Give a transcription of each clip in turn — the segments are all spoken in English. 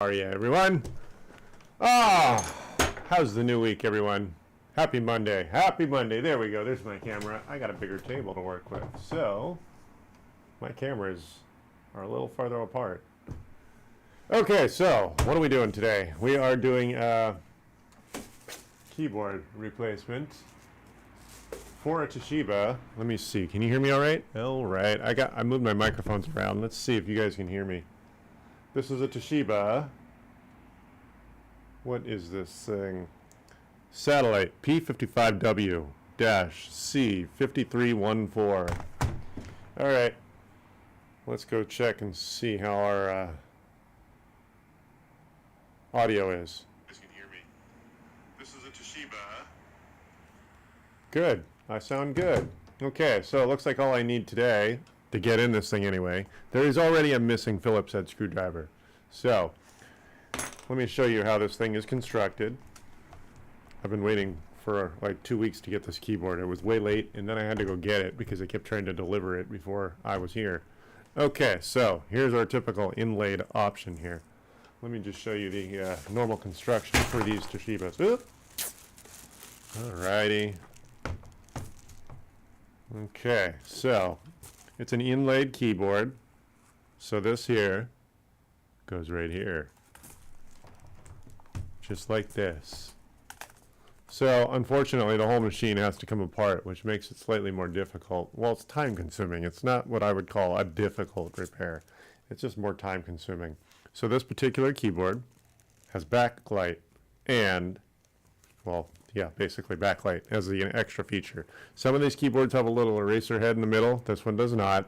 How are you, everyone? Ah, how's the new week, everyone? Happy Monday. Happy Monday. There we go. There's my camera. I got a bigger table to work with. So, my cameras are a little farther apart. Okay, so, what are we doing today? We are doing a keyboard replacement for a Toshiba. Let me see. Can you hear me all right? All right. I moved my microphones around. Let's see if you guys can hear me. This is a Toshiba. What is this thing? Satellite P55W-C5314. All right. Let's go check and see how our audio is. You guys can hear me. This is a Toshiba. Good. I sound good. Okay, so it looks like all I need today to get in this thing anyway. There is already a missing Phillips head screwdriver. So, let me show you how this thing is constructed. I've been waiting for like 2 weeks to get this keyboard. It was way late, and then I had to go get it because they kept trying to deliver it before I was here. Okay, so here's our typical inlaid option here. Let me just show you the normal construction for these Toshibas. Oop. Alrighty. Okay, so it's an inlaid keyboard. So this here goes right here. Just like this. So unfortunately the whole machine has to come apart, which makes it slightly more difficult. Well, it's time consuming. It's not what I would call a difficult repair. It's just more time consuming. So this particular keyboard has backlight and, well, yeah, basically backlight as the extra feature. Some of these keyboards have a little eraser head in the middle. This one does not.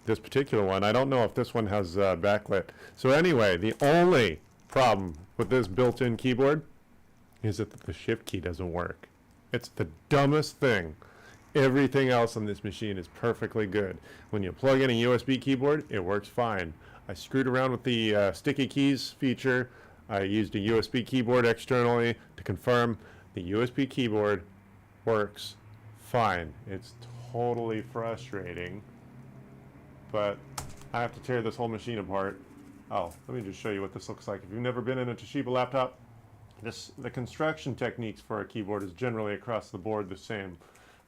This particular one, I don't know if this one has backlit. So anyway, the only problem with this built-in keyboard is that the shift key doesn't work. It's the dumbest thing. Everything else on this machine is perfectly good. When you plug in a USB keyboard, it works fine. I screwed around with the sticky keys feature. I used a USB keyboard externally to confirm the USB keyboard works fine. It's totally frustrating, but I have to tear this whole machine apart. Oh, let me just show you what this looks like. If you've never been in a Toshiba laptop, the construction techniques for a keyboard is generally across the board the same,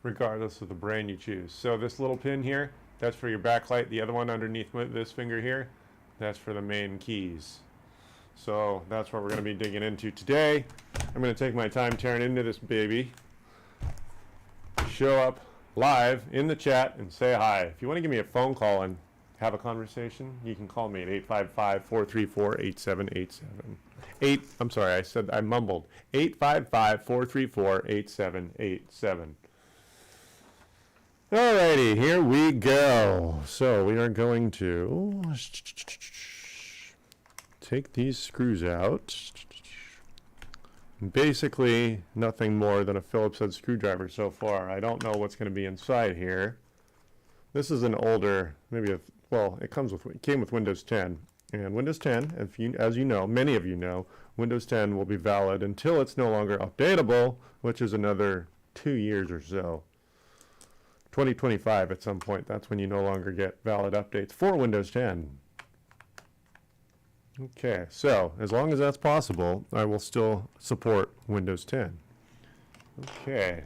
regardless of the brand you choose. So this little pin here, that's for your backlight. The other one underneath this finger here, that's for the main keys. So that's what we're going to be digging into today. I'm going to take my time tearing into this baby, show up live in the chat and say hi. If you want to give me a phone call and have a conversation, you can call me at 855-434-8787. I'm sorry, I mumbled. 855-434-8787. Alrighty, here we go. So we are going to take these screws out. Basically, nothing more than a Phillips head screwdriver so far. I don't know what's going to be inside here. This is an older, well, it came with Windows 10. And Windows 10, as you know, many of you know, Windows 10 will be valid until it's no longer updatable, which is another 2 years or so. 2025 at some point, that's when you no longer get valid updates for Windows 10. Okay, so as long as that's possible, I will still support Windows 10. Okay,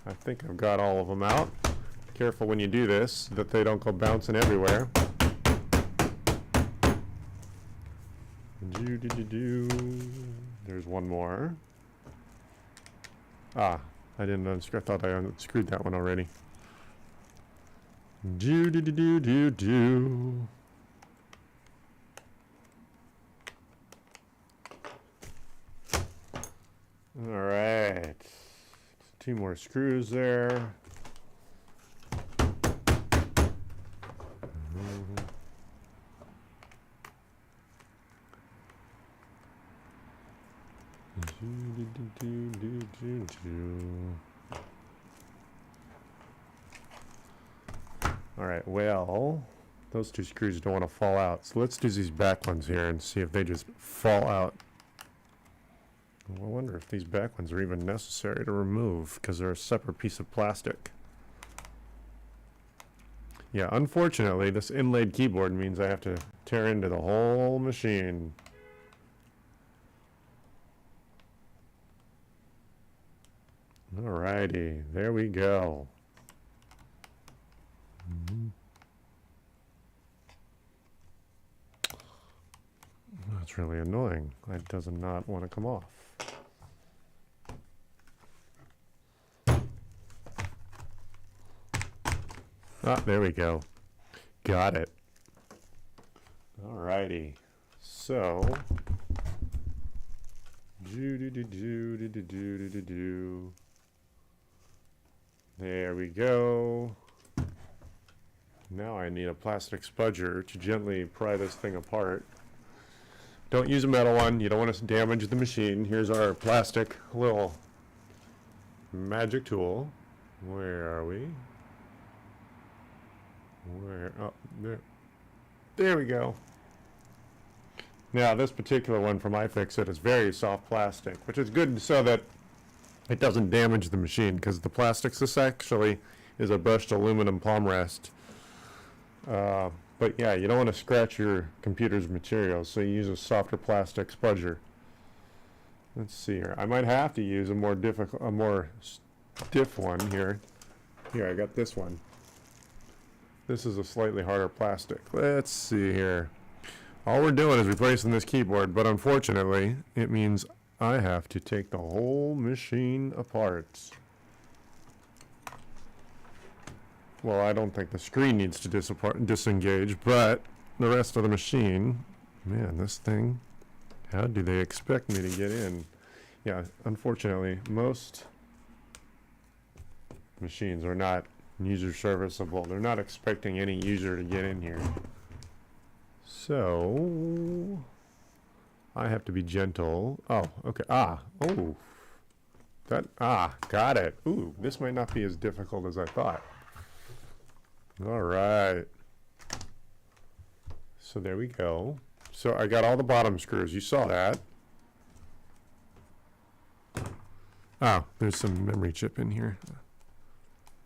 I think I've got all of them out. Careful when you do this, that they don't go bouncing everywhere. There's one more. Ah, I didn't unscrew. I thought I unscrewed that one already. All right, 2 more screws there. All right, well, those 2 screws don't want to fall out. So let's do these back ones here and see if they just fall out. I wonder if these back ones are even necessary to remove because they're a separate piece of plastic. Yeah, unfortunately, this inlaid keyboard means I have to tear into the whole machine. Alrighty, there we go. That's really annoying. It does not want to come off. Ah, there we go. Got it. Alrighty. So, there we go. Now I need a plastic spudger to gently pry this thing apart. Don't use a metal one. You don't want to damage the machine. Here's our plastic little magic tool. Where are we? Where? Oh, there. There we go. Now, this particular one from iFixit is very soft plastic, which is good so that it doesn't damage the machine, because the plastics, this actually is a brushed aluminum palm rest. But yeah, you don't want to scratch your computer's materials, so you use a softer plastic spudger. Let's see here. I might have to use a more stiff one here. Here, I got this one. This is a slightly harder plastic. Let's see here. All we're doing is replacing this keyboard, but unfortunately, it means I have to take the whole machine apart. Well, I don't think the screen needs to disengage, but the rest of the machine, man, this thing, how do they expect me to get in? Yeah, unfortunately, most machines are not user serviceable. They're not expecting any user to get in here. So, I have to be gentle. Oh, okay. Oh. Got it. Ooh, this might not be as difficult as I thought. All right. So there we go. So I got all the bottom screws. You saw that. Oh, there's some memory chip in here.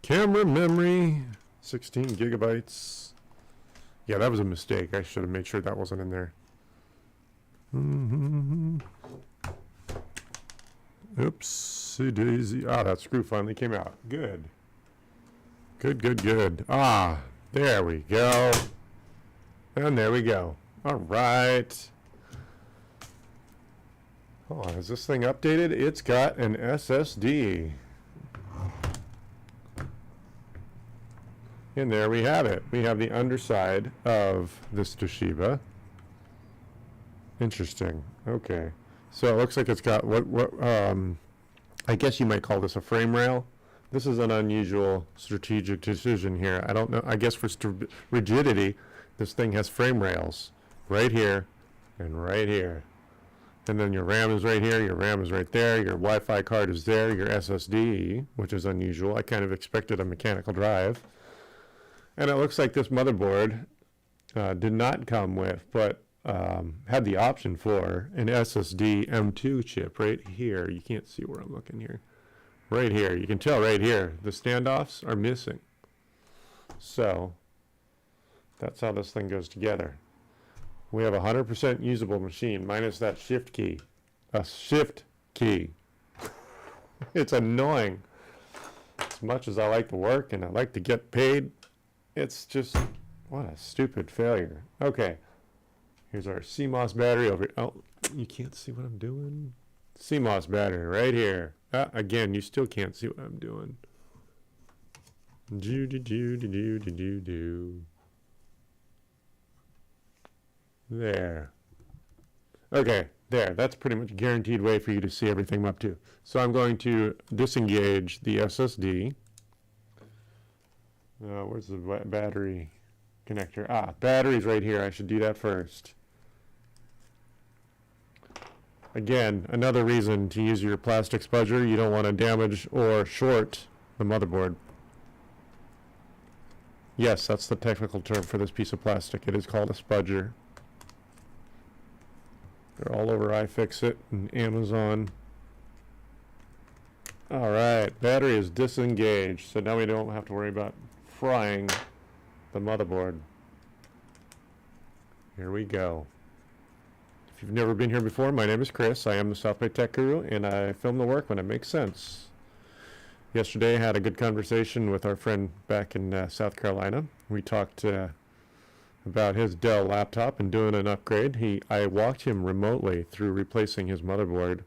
Camera memory, 16 gigabytes. Yeah, that was a mistake. I should have made sure that wasn't in there. Oopsie daisy. That screw finally came out. Good. Good. There we go. And there we go. All right. Oh, is this thing updated? It's got an SSD. And there we have it. We have the underside of this Toshiba. Interesting. Okay. So it looks like it's got I guess you might call this a frame rail. This is an unusual strategic decision here. I don't know. I guess for rigidity, this thing has frame rails right here and right here. And then your RAM is right here, your RAM is right there, your Wi-Fi card is there, your SSD, which is unusual. I kind of expected a mechanical drive. And it looks like this motherboard did not come with, but had the option for an SSD M2 chip right here. You can't see where I'm looking here. Right here. You can tell right here. The standoffs are missing. So that's how this thing goes together. We have a 100% usable machine minus that shift key. A shift key. It's annoying. As much as I like to work and I like to get paid, it's just, what a stupid failure. Okay. Here's our CMOS battery over here. Oh, you can't see what I'm doing? CMOS battery right here. Again, you still can't see what I'm doing. There. Okay, there. That's pretty much a guaranteed way for you to see everything I'm up to. So I'm going to disengage the SSD. Where's the battery connector? Battery's right here. I should do that first. Again, another reason to use your plastic spudger. You don't want to damage or short the motherboard. Yes, that's the technical term for this piece of plastic. It is called a spudger. They're all over iFixit and Amazon. Alright, battery is disengaged, so now we don't have to worry about frying the motherboard. Here we go. If you've never been here before, my name is Chris. I am the South Bay Tech Guru, and I film the work when it makes sense. Yesterday, I had a good conversation with our friend back in South Carolina. We talked about his Dell laptop and doing an upgrade. I walked him remotely through replacing his motherboard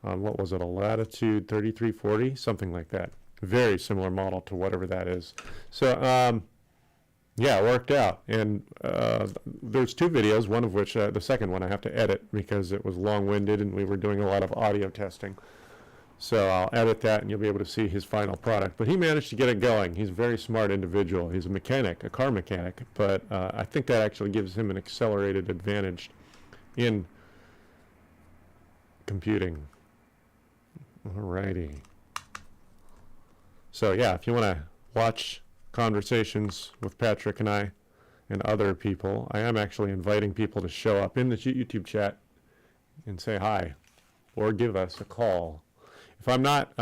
on, what was it, a Latitude 3340, something like that. Very similar model to whatever that is. So, yeah, it worked out. And there's two videos, one of which, the second one, I have to edit because it was long-winded and we were doing a lot of audio testing. So I'll edit that and you'll be able to see his final product. But he managed to get it going. He's a very smart individual. He's a mechanic, a car mechanic. But I think that actually gives him an accelerated advantage in computing. Alrighty. So yeah, if you want to watch conversations with Patrick and I and other people, I am actually inviting people to show up in the YouTube chat and say hi or give us a call. If I'm not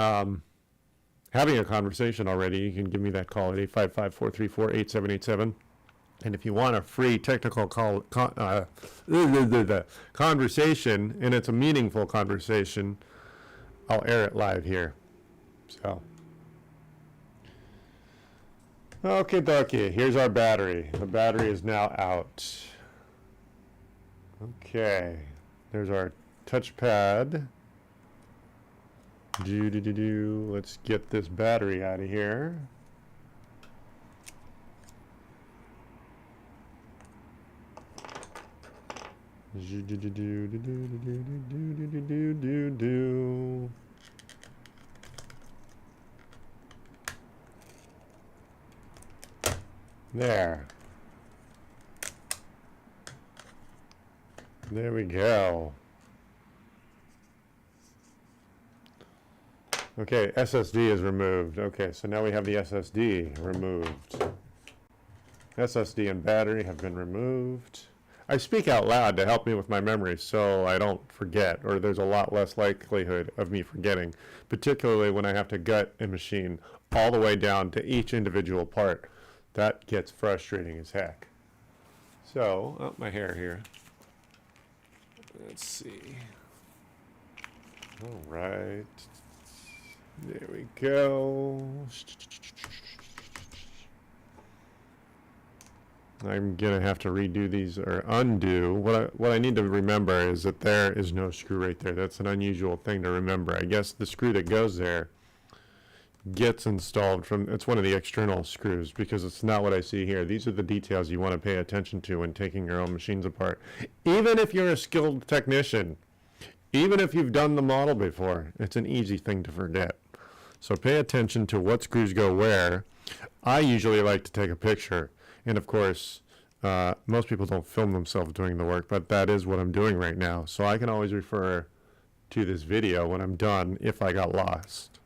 having a conversation already, you can give me that call at 855-434-8787. And if you want a free technical conversation, and it's a meaningful conversation, I'll air it live here. So, okay, dokie, here's our battery. The battery is now out. Okay, there's our touchpad. Let's get this battery out of here. There. There we go. Okay, SSD is removed. Okay, so now we have the SSD removed. SSD and battery have been removed. I speak out loud to help me with my memory so I don't forget, or there's a lot less likelihood of me forgetting, particularly when I have to gut a machine all the way down to each individual part. That gets frustrating as heck. So, oh, my hair here. Let's see. All right. There we go. I'm gonna have to redo these or undo. What I need to remember is that there is no screw right there. That's an unusual thing to remember. I guess the screw that goes there gets installed from, it's one of the external screws because it's not what I see here. These are the details you want to pay attention to when taking your own machines apart. Even if you're a skilled technician, even if you've done the model before, it's an easy thing to forget. So pay attention to what screws go where. I usually like to take a picture. And of course, most people don't film themselves doing the work, but that is what I'm doing right now. So I can always refer to this video when I'm done if I got lost.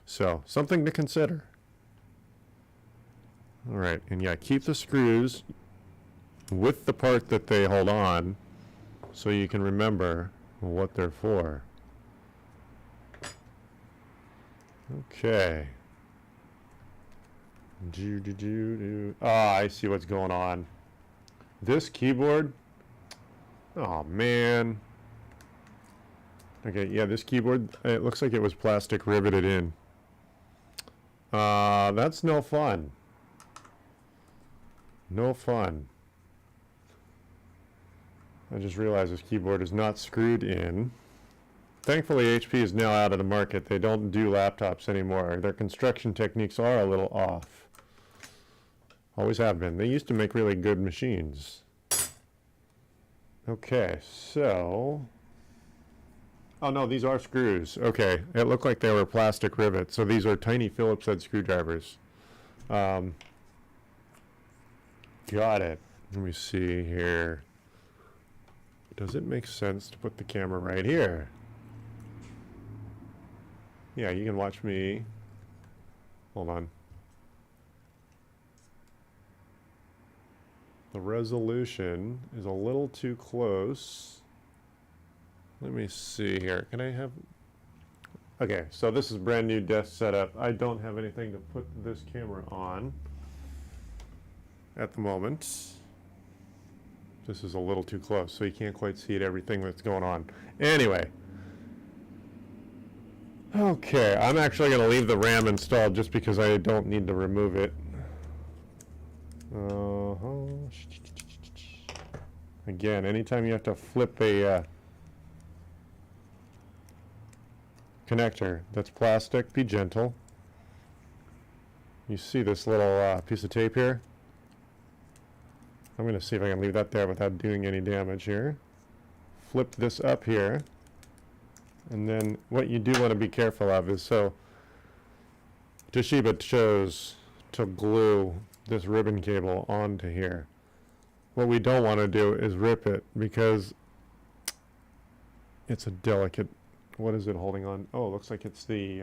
So something to consider. All right, and yeah, keep the screws with the part that they hold on so you can remember what they're for. Okay. Ah, I see what's going on. This keyboard. Oh man. Okay, yeah, this keyboard, it looks like it was plastic riveted in. That's no fun. No fun. I just realized this keyboard is not screwed in. Thankfully, HP is now out of the market. They don't do laptops anymore. Their construction techniques are a little off. Always have been. They used to make really good machines. Okay, so... Oh no, these are screws. Okay, it looked like they were plastic rivets. So these are tiny Phillips head screwdrivers. Got it. Let me see here. Does it make sense to put the camera right here? Yeah, you can watch me. Hold on. The resolution is a little too close. Let me see here. Can I have... Okay, so this is brand new desk setup. I don't have anything to put this camera on at the moment. This is a little too close, so you can't quite see it, everything that's going on. Anyway. Okay, I'm actually going to leave the RAM installed just because I don't need to remove it. Again, anytime you have to flip a connector that's plastic, be gentle. You see this little piece of tape here? I'm going to see if I can leave that there without doing any damage here. Flip this up here. And then what you do want to be careful of is, so Toshiba chose to glue this ribbon cable onto here. What we don't want to do is rip it because it's a delicate, what is it holding on? Oh, it looks like it's the,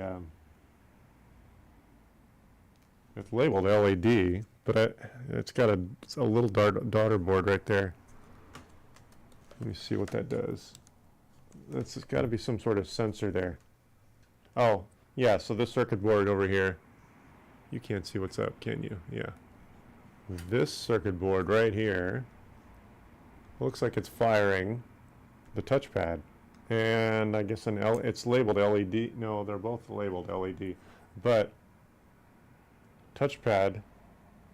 it's labeled LED, but it's got a little daughter board right there. Let me see what that does. That's got to be some sort of sensor there. Oh, yeah, so this circuit board over here, you can't see what's up, can you? Yeah. This circuit board right here looks like it's firing the touchpad. And I guess it's labeled LED. No, they're both labeled LED. But touchpad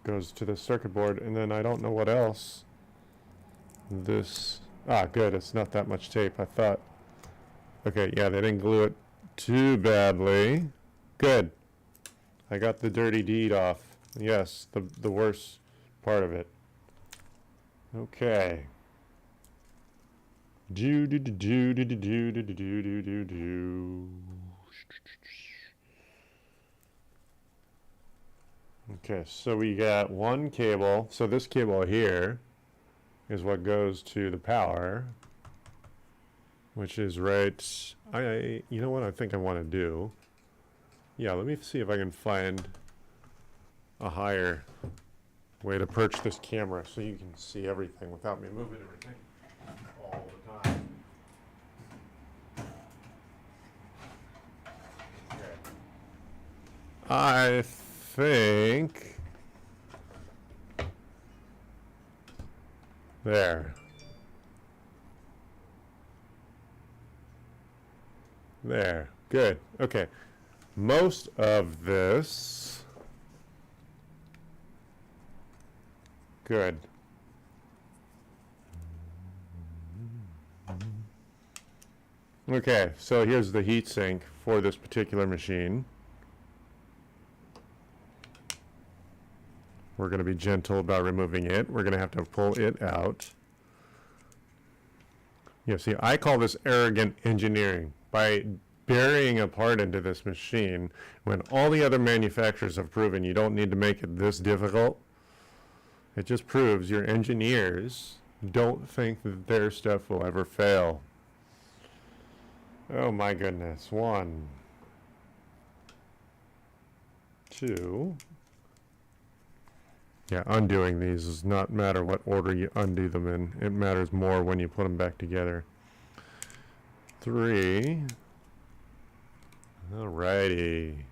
goes to the circuit board, and then I don't know what else. This, good, it's not that much tape, I thought. Okay, yeah, they didn't glue it too badly. Good. I got the dirty deed off. Yes, the worst part of it. Okay. Okay, so we got one cable. So this cable here is what goes to the power, which is right. You know what I think I want to do? Yeah, let me see if I can find a higher way to perch this camera so you can see everything without me moving everything all the time. Okay. I think there. There. Good. Okay. Most of this. Good. Okay, so here's the heatsink for this particular machine. We're going to be gentle about removing it. We're going to have to pull it out. You see, I call this arrogant engineering. By burying a part into this machine, when all the other manufacturers have proven you don't need to make it this difficult, it just proves your engineers don't think that their stuff will ever fail. Oh my goodness. 1, 2. Yeah, undoing these does not matter what order you undo them in. It matters more when you put them back together. 3. Alrighty.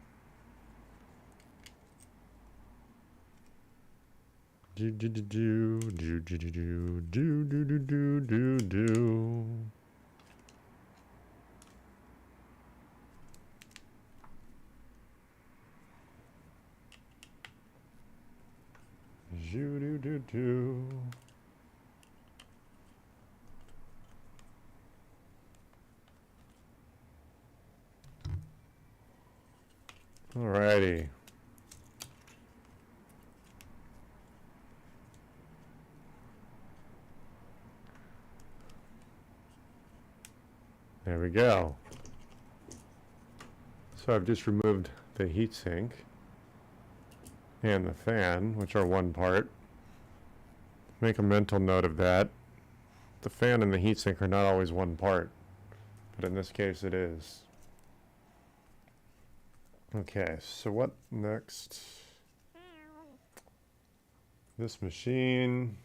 Do do do do do do do do do do do do do. Do do do do. Alrighty. There we go. So I've just removed the heatsink and the fan, which are one part. Make a mental note of that. The fan and the heatsink are not always one part, but in this case it is. Okay, so what next? This machine.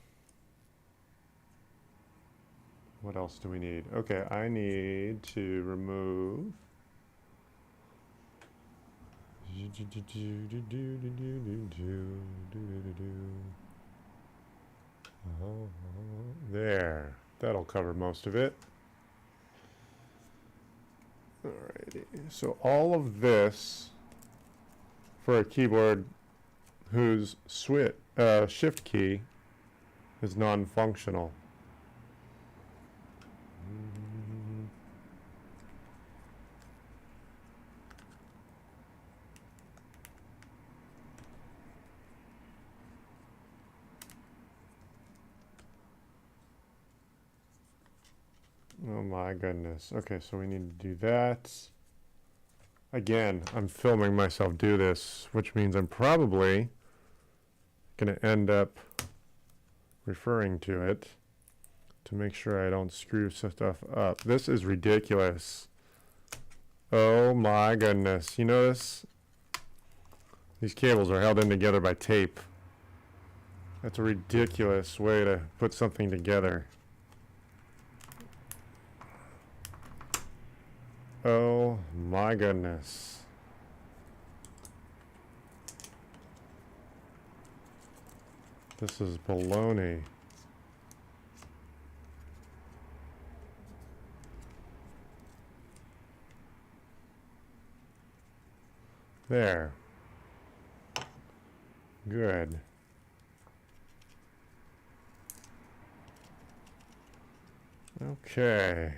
What else do we need? Okay, I need to remove. There. That'll cover most of it. All right. Alrighty, so all of this for a keyboard whose shift key is non-functional. Oh my goodness. Okay, so we need to do that. Again, I'm filming myself do this, which means I'm probably going to end up referring to it to make sure I don't screw stuff up. This is ridiculous. Oh my goodness. You notice? These cables are held in together by tape. That's a ridiculous way to put something together. Oh my goodness. This is baloney. There. Good. Okay.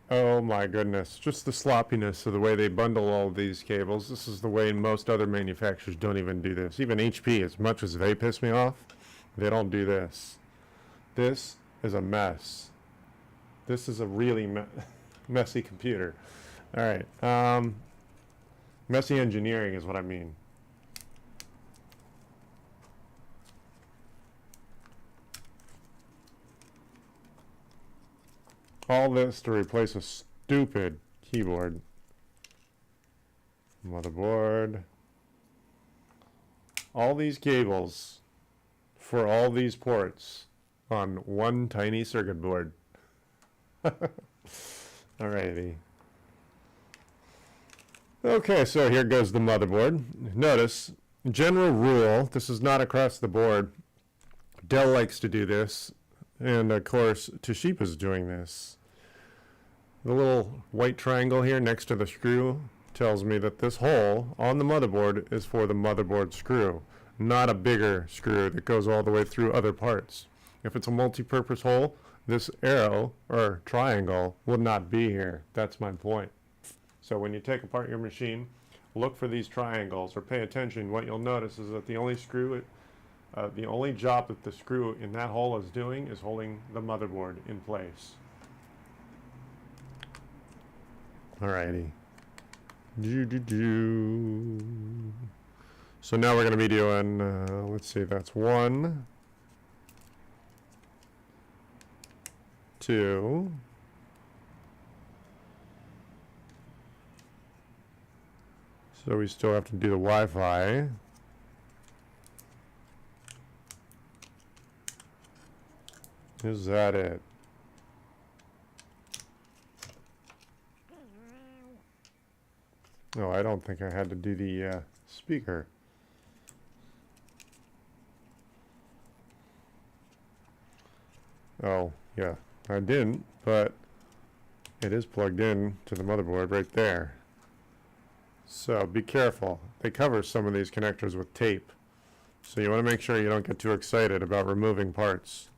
Oh my goodness, just the sloppiness of the way they bundle all of these cables. This is the way most other manufacturers don't even do this. Even HP, as much as they piss me off, they don't do this. This is a mess. This is a really messy computer. All right, messy engineering is what I mean. All this to replace a stupid keyboard. Motherboard. All these cables for all these ports on one tiny circuit board. Alrighty. Okay, so here goes the motherboard. Notice, general rule, this is not across the board. Dell likes to do this. And of course, Toshiba's doing this. The little white triangle here next to the screw tells me that this hole on the motherboard is for the motherboard screw, not a bigger screw that goes all the way through other parts. If it's a multi-purpose hole, this arrow or triangle will not be here. That's my point. So when you take apart your machine, look for these triangles or pay attention. What you'll notice is that the only job that the screw in that hole is doing is holding the motherboard in place. Alrighty. So now we're going to be doing, let's see, that's 1, 2, so we still have to do the Wi-Fi. Is that it? No, I don't think I had to do the speaker. Oh, yeah, I didn't, but it is plugged in to the motherboard right there. So be careful. They cover some of these connectors with tape. So you want to make sure you don't get too excited about removing parts.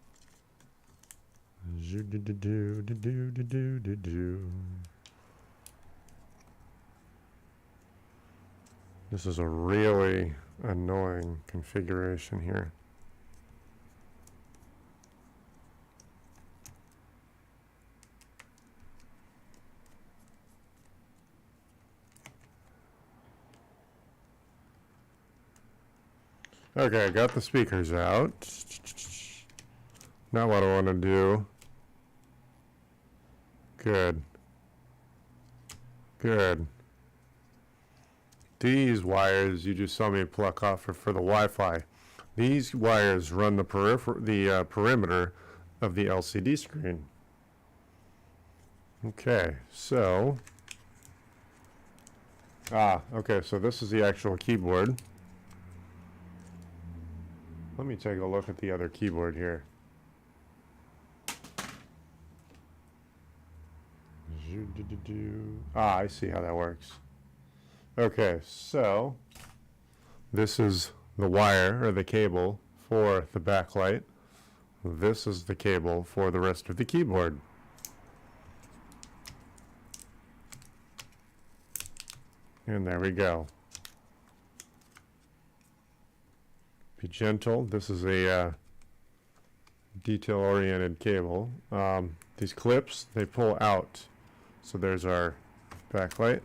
This is a really annoying configuration here. Okay, I got the speakers out. Now what I want to do. Good. Good. These wires you just saw me pluck off are for the Wi-Fi. These wires run the perimeter of the LCD screen. Okay, so okay, so this is the actual keyboard. Let me take a look at the other keyboard here. Ah, I see how that works. Okay, so this is the wire or the cable for the backlight. This is the cable for the rest of the keyboard. And there we go. Be gentle. This is a detail-oriented cable. These clips, they pull out. So there's our backlight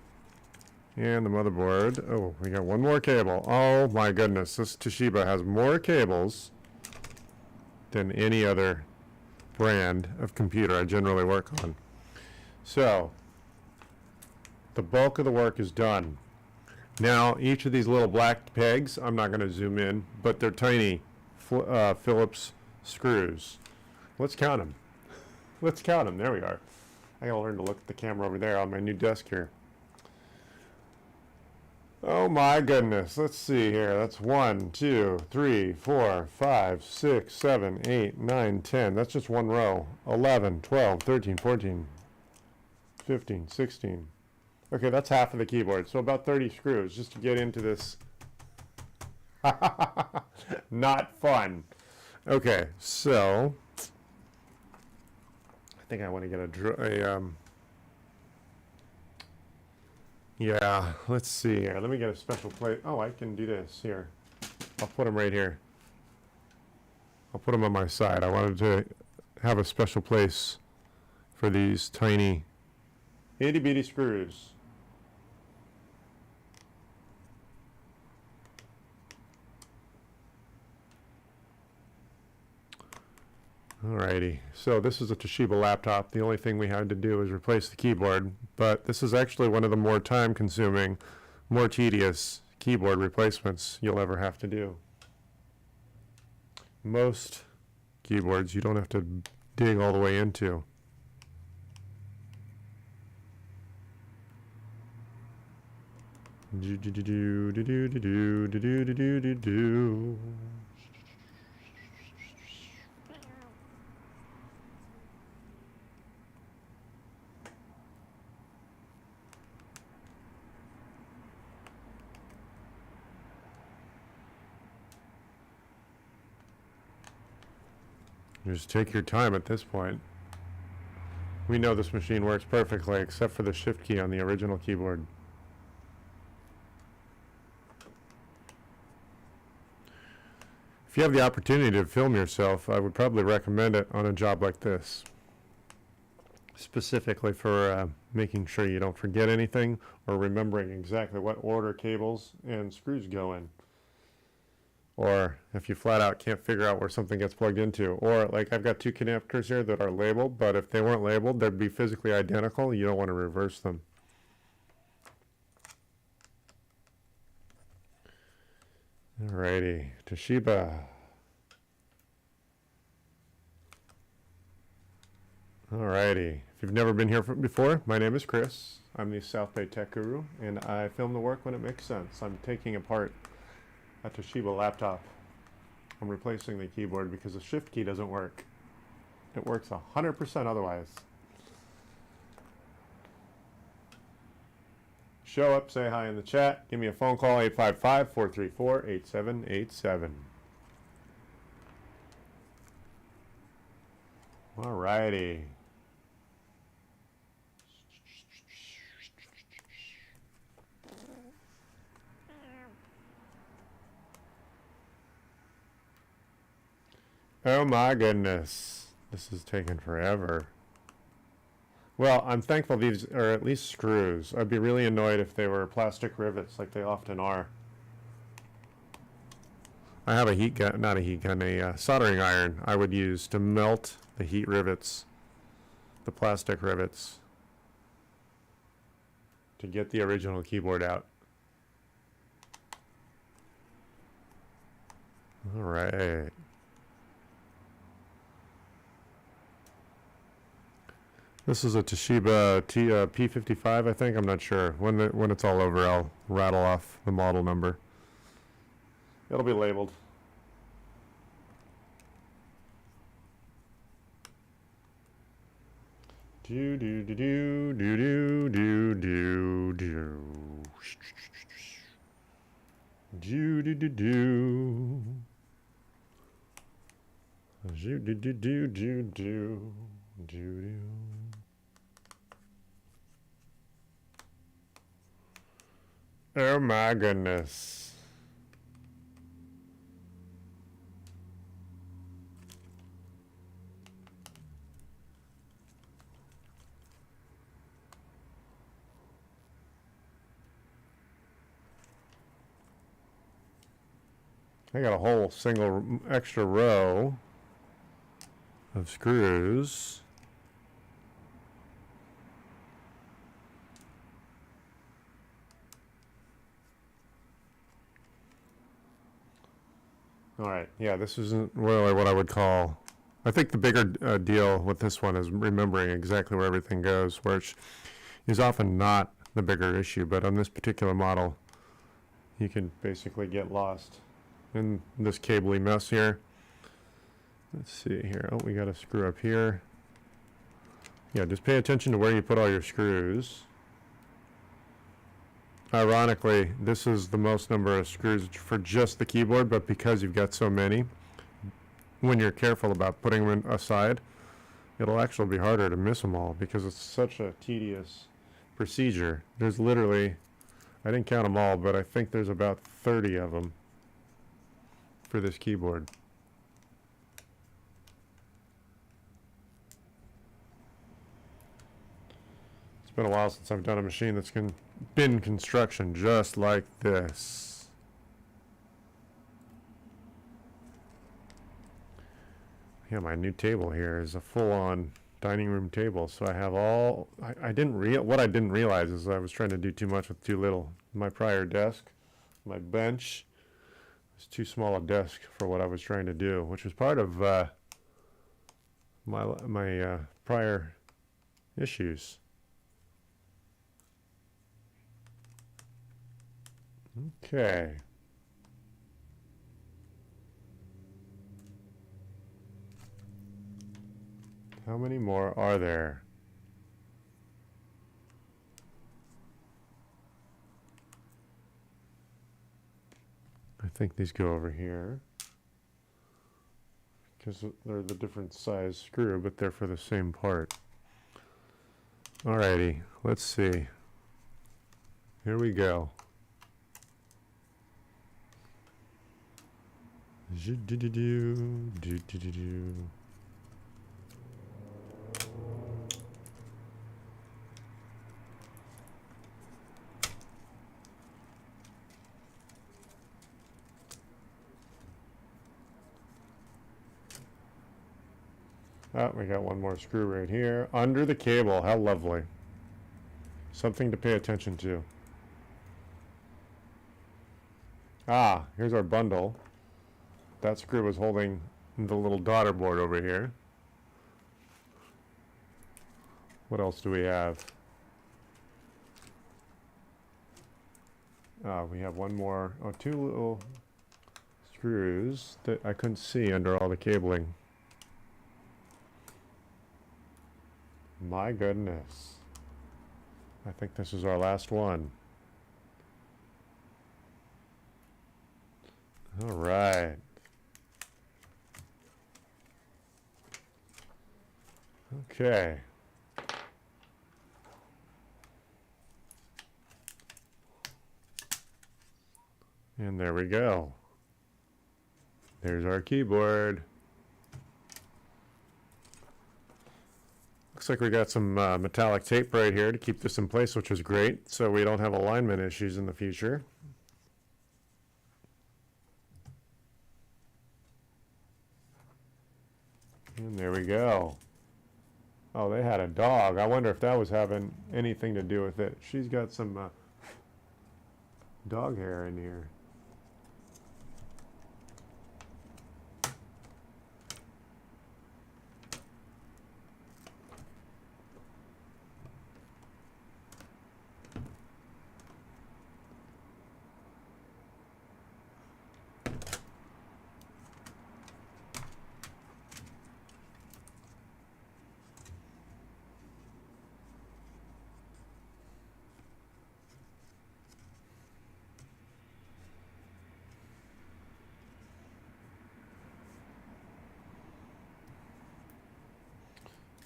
and the motherboard. Oh, we got one more cable. Oh my goodness, this Toshiba has more cables than any other brand of computer I generally work on. So the bulk of the work is done. Now each of these little black pegs, I'm not going to zoom in, but they're tiny Phillips screws. Let's count them. Let's count them. There we are. I gotta learn to look at the camera over there on my new desk here. Oh my goodness. Let's see here. That's 1, 2, 3, 4, 5, 6, 7, 8, 9, 10. That's just one row. 11, 12, 13, 14, 15, 16. Okay, that's half of the keyboard. So about 30 screws just to get into this. Not fun. Okay, so I think I want to get yeah, let's see here. Let me get a special plate. Oh, I can do this here. I'll put them right here. I'll put them on my side. I wanted to have a special place for these tiny itty bitty screws. Alrighty, so this is a Toshiba laptop. The only thing we had to do is replace the keyboard, but this is actually one of the more time-consuming, more tedious keyboard replacements you'll ever have to do. Most keyboards you don't have to dig all the way into. Do do do do do do do do do do do do. Just take your time at this point. We know this machine works perfectly except for the shift key on the original keyboard. If you have the opportunity to film yourself, I would probably recommend it on a job like this. Specifically for making sure you don't forget anything or remembering exactly what order cables and screws go in. Or if you flat out can't figure out where something gets plugged into. Or like I've got two connectors here that are labeled, but if they weren't labeled, they'd be physically identical. You don't want to reverse them. Alrighty, Toshiba. Alrighty, if you've never been here before, my name is Chris. I'm the South Bay Tech Guru, and I film the work when it makes sense. I'm taking apart a Toshiba laptop. I'm replacing the keyboard because the shift key doesn't work. It works 100% otherwise. Show up, say hi in the chat, give me a phone call, 855-434-8787. Alrighty. Oh my goodness, this is taking forever. Well, I'm thankful these are at least screws. I'd be really annoyed if they were plastic rivets like they often are. I have a heat gun, not a heat gun, a soldering iron I would use to melt the heat rivets, the plastic rivets, to get the original keyboard out. All right. This is a Toshiba P55, I think. I'm not sure. When it's all over, I'll rattle off the model number. It'll be labeled. Do do do do do do do do do. Do do do do. Do do do do do do do. Oh my goodness. I got a whole single extra row of screws. All right, yeah, this isn't really what I would call. I think the bigger deal with this one is remembering exactly where everything goes, which is often not the bigger issue, but on this particular model, you can basically get lost in this cably mess here. Let's see here. Oh, we got a screw up here. Yeah, just pay attention to where you put all your screws. Ironically, this is the most number of screws for just the keyboard, but because you've got so many, when you're careful about putting them aside, it'll actually be harder to miss them all because it's such a tedious procedure. There's literally, I didn't count them all, but I think there's about 30 of them for this keyboard. It's been a while since I've done a machine that's been construction just like this. Yeah, my new table here is a full-on dining room table, so I have all. What I didn't realize is I was trying to do too much with too little. My prior desk, my bench, was too small a desk for what I was trying to do, which was part of my prior issues. Okay. How many more are there? I think these go over here because they're the different size screw, but they're for the same part. Alrighty, let's see. Here we go. Oh, we got one more screw right here under the cable. How lovely. Something to pay attention to. Ah, here's our bundle. That screw was holding the little daughter board over here. What else do we have? We have one more. Oh, two little screws that I couldn't see under all the cabling. My goodness. I think this is our last one. All right. Okay. And there we go. There's our keyboard. Looks like we got some metallic tape right here to keep this in place, which is great, so we don't have alignment issues in the future. And there we go. Oh, they had a dog. I wonder if that was having anything to do with it. She's got some dog hair in here.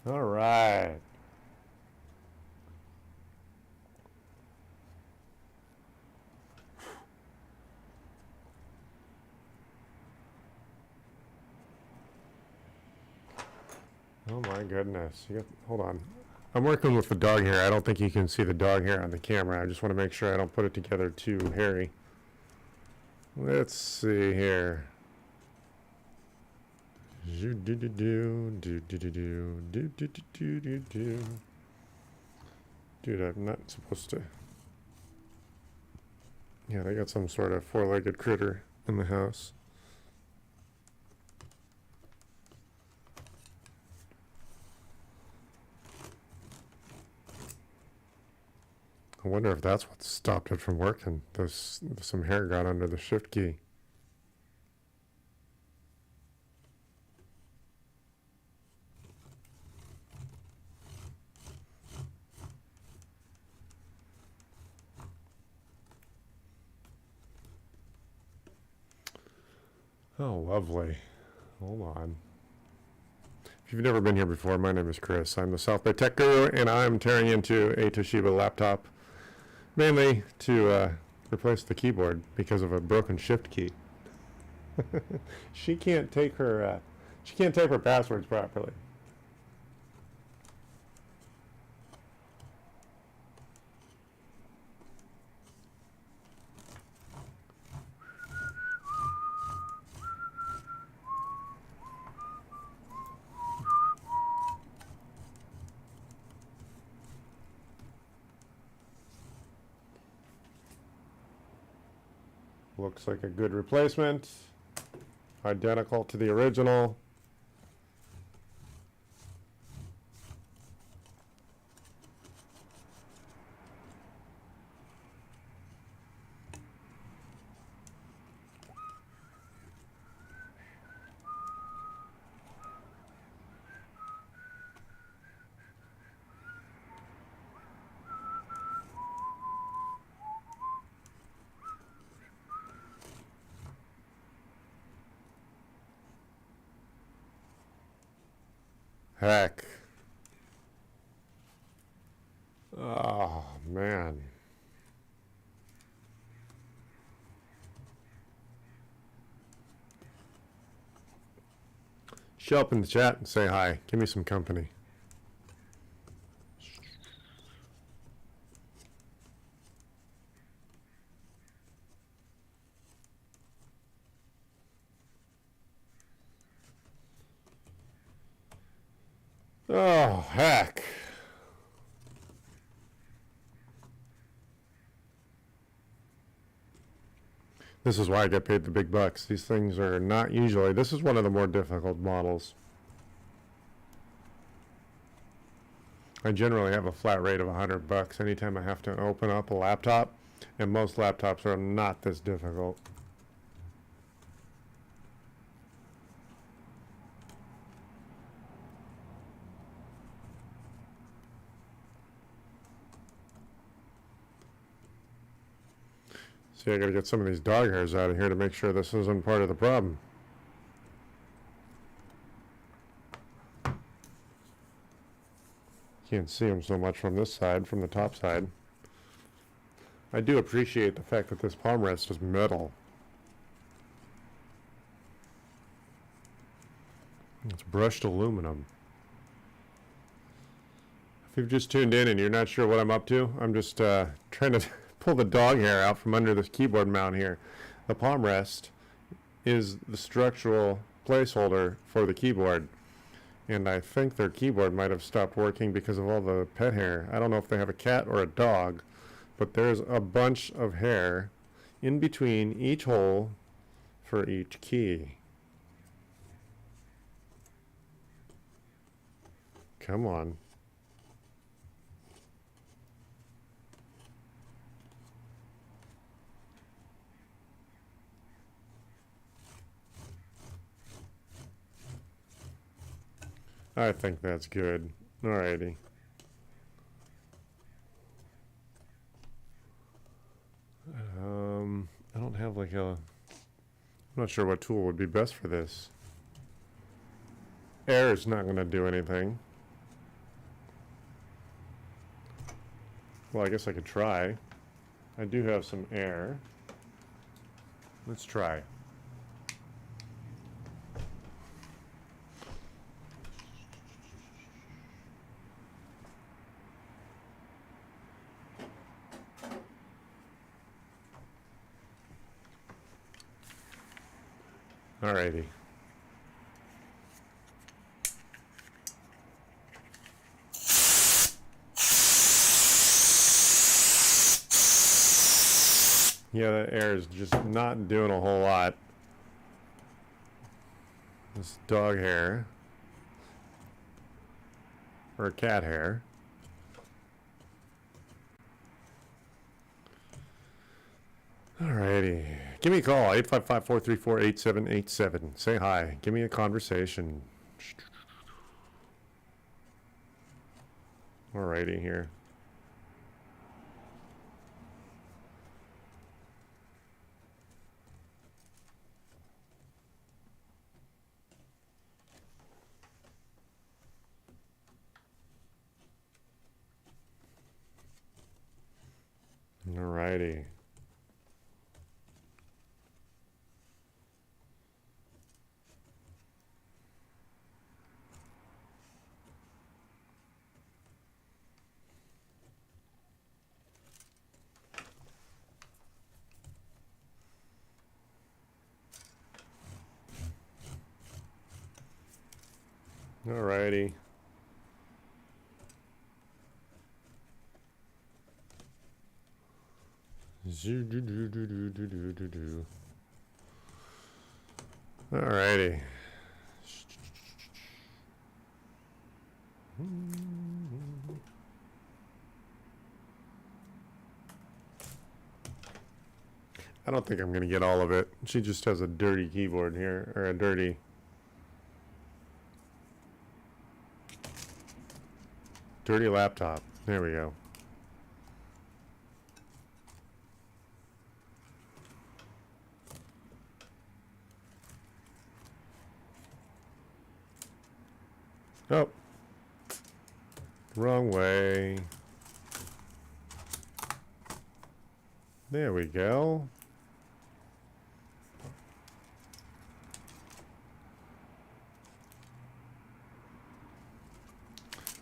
All right. Oh my goodness. Hold on. I'm working with the dog hair. I don't think you can see the dog hair on the camera. I just want to make sure I don't put it together too hairy. Let's see here. Dude, I'm not supposed to. Yeah, they got some sort of four-legged critter in the house. I wonder if that's what stopped it from working. There's some hair got under the shift key. Oh, lovely. Hold on. If you've never been here before, my name is Chris. I'm the South Bay Tech Guru, and I'm tearing into a Toshiba laptop, mainly to replace the keyboard because of a broken shift key. She can't take her passwords properly. Looks like a good replacement. Identical to the original. Heck. Oh, man. Show up in the chat and say hi. Give me some company. Oh, heck. This is why I get paid the big bucks. These things are not usually. This is one of the more difficult models. I generally have a flat rate of $100 anytime I have to open up a laptop, and most laptops are not this difficult. See, I gotta get some of these dog hairs out of here to make sure this isn't part of the problem. Can't see them so much from this side, from the top side. I do appreciate the fact that this palm rest is metal. It's brushed aluminum. If you've just tuned in and you're not sure what I'm up to, I'm just trying to pull the dog hair out from under this keyboard mount here. The palm rest is the structural placeholder for the keyboard. And I think their keyboard might have stopped working because of all the pet hair. I don't know if they have a cat or a dog, but there's a bunch of hair in between each hole for each key. Come on. I think that's good. Alrighty. I don't have like a... I'm not sure what tool would be best for this. Air is not going to do anything. Well, I guess I could try. I do have some air. Let's try. Alrighty. Yeah, that air is just not doing a whole lot. This dog hair. Or cat hair. Alrighty. Give me a call, 855-434-8787. Say hi. Give me a conversation. Alrighty here. Alrighty. Alrighty. Alrighty. I don't think I'm going to get all of it. She just has a dirty keyboard here, or a dirty laptop. There we go. Oh. Wrong way. There we go.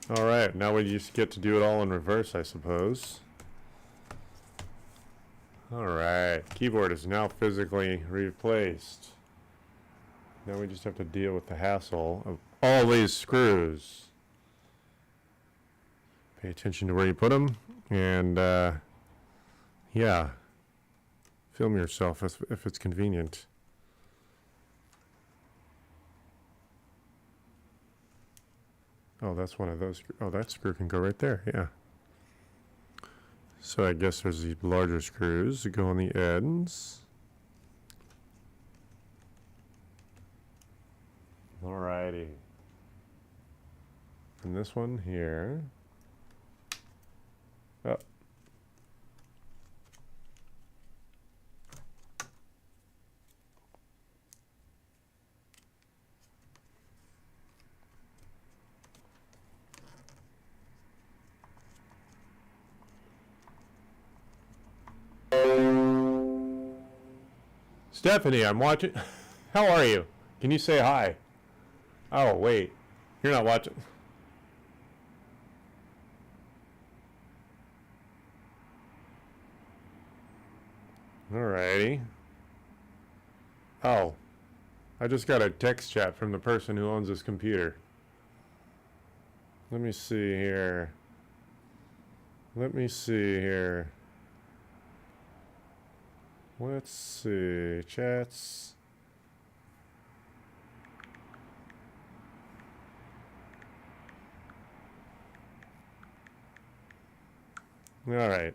All right, now we just get to do it all in reverse, I suppose. All right, keyboard is now physically replaced. Now we just have to deal with the hassle of all these screws. Pay attention to where you put them, and yeah, film yourself if it's convenient. Oh, that's one of those. Oh, that screw can go right there. Yeah. So I guess there's these larger screws that go on the ends. Alrighty. And this one here. Oh. Stephanie, I'm watching. How are you? Can you say hi? Oh, wait. You're not watching. Alrighty. Oh. I just got a text chat from the person who owns this computer. Let me see here. Let's see. Chats. All right.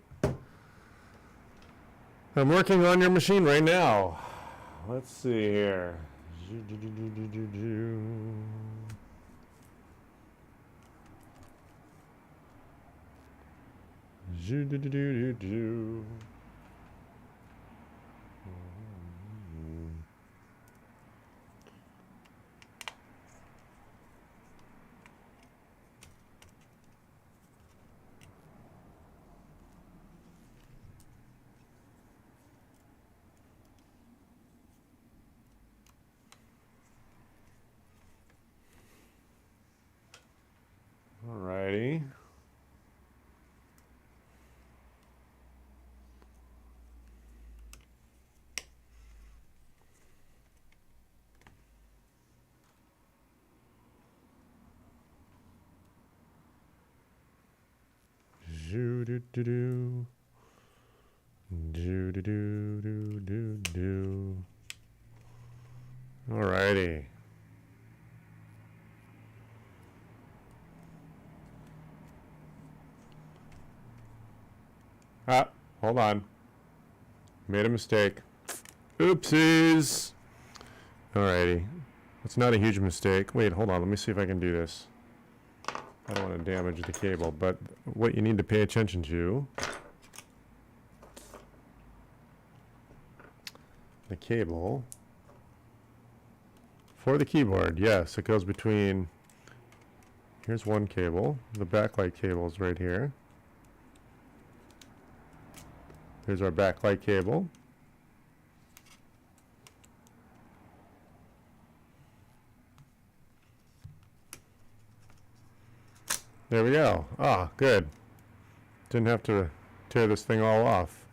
I'm working on your machine right now. Let's see here. do do do do. Do do do do do do. Alrighty. Ah, hold on. Made a mistake. Oopsies. Alrighty. It's not a huge mistake. Wait, hold on. Let me see if I can do this. I don't want to damage the cable, but what you need to pay attention to, the cable for the keyboard. Yes, it goes between, here's one cable. The backlight cable is right here. Here's our backlight cable. There we go. Ah, good. Didn't have to tear this thing all off.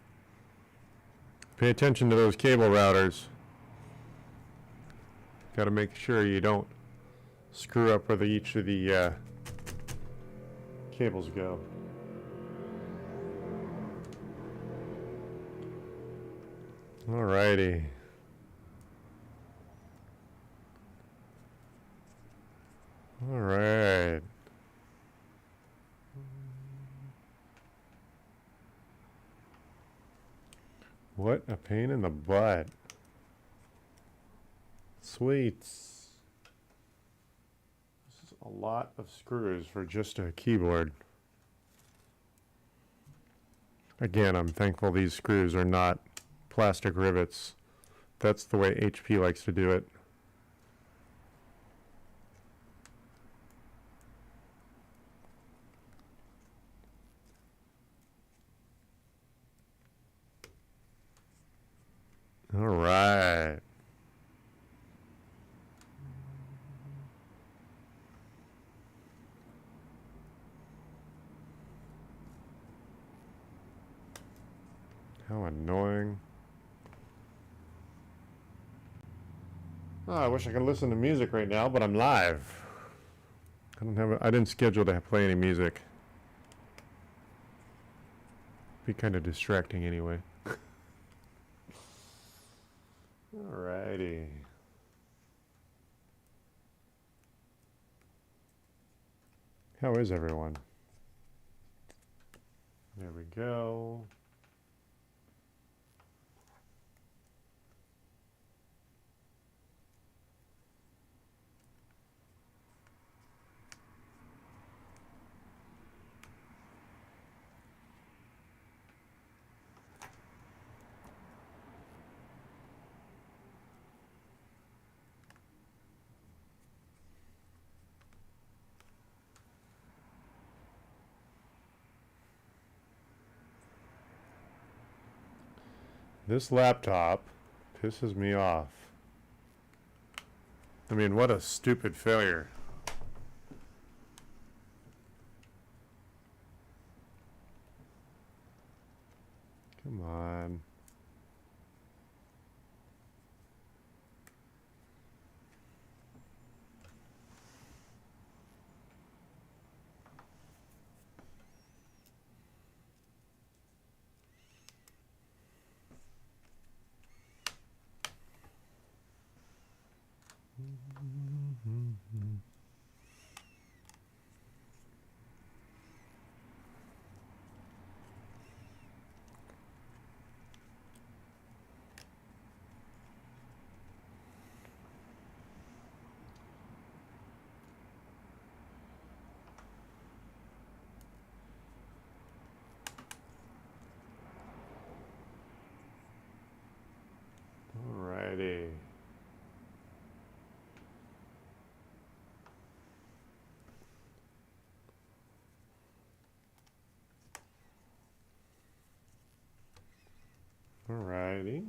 Pay attention to those cable routers. Got to make sure you don't screw up where each of the cables go. Alrighty. Alright. What a pain in the butt. Sweets. This is a lot of screws for just a keyboard. Again, I'm thankful these screws are not plastic rivets. That's the way HP likes to do it. All right. How annoying. Oh, I wish I could listen to music right now, but I'm live. I didn't schedule to play any music. Be kind of distracting anyway. Alrighty. How is everyone? There we go. This laptop pisses me off. I mean, what a stupid failure. Come on. Alrighty. Alrighty.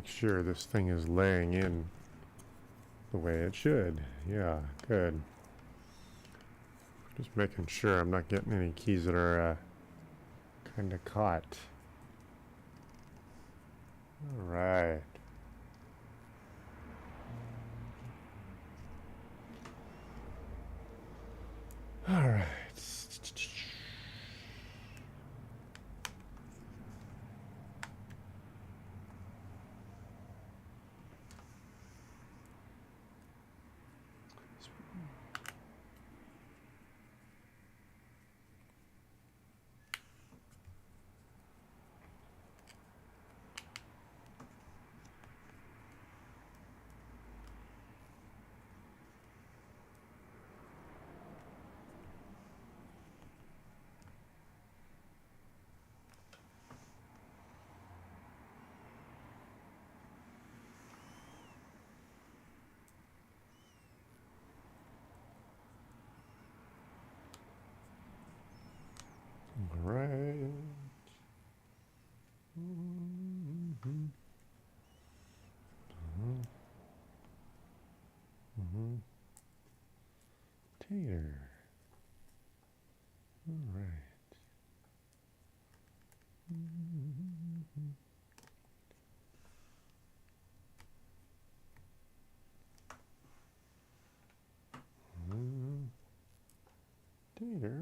make sure this thing is laying in the way it should. Yeah, good. Just making sure I'm not getting any keys that are kind of caught. All right. All right. All right. Tater. All right. Taters.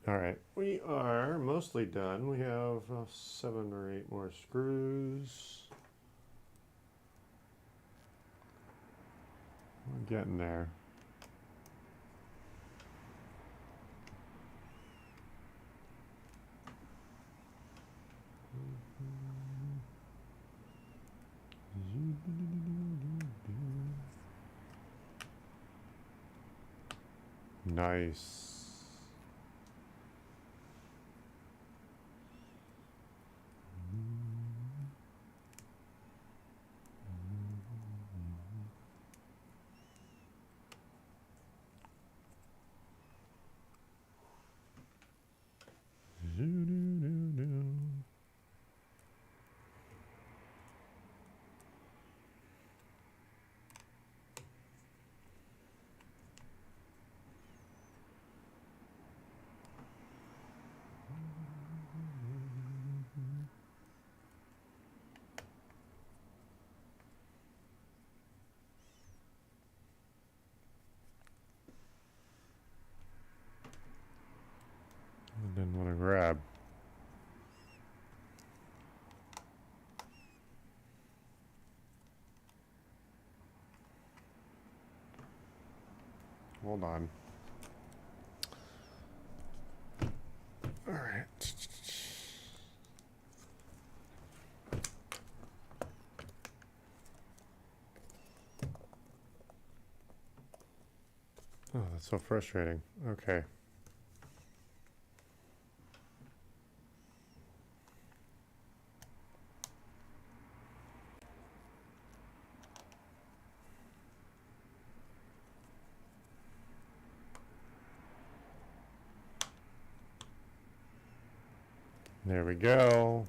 All right, we are mostly done. We have 7 or 8 more screws. We're getting there. Nice. I didn't want to grab. Hold on. All right. Oh, that's so frustrating. Okay. There we go.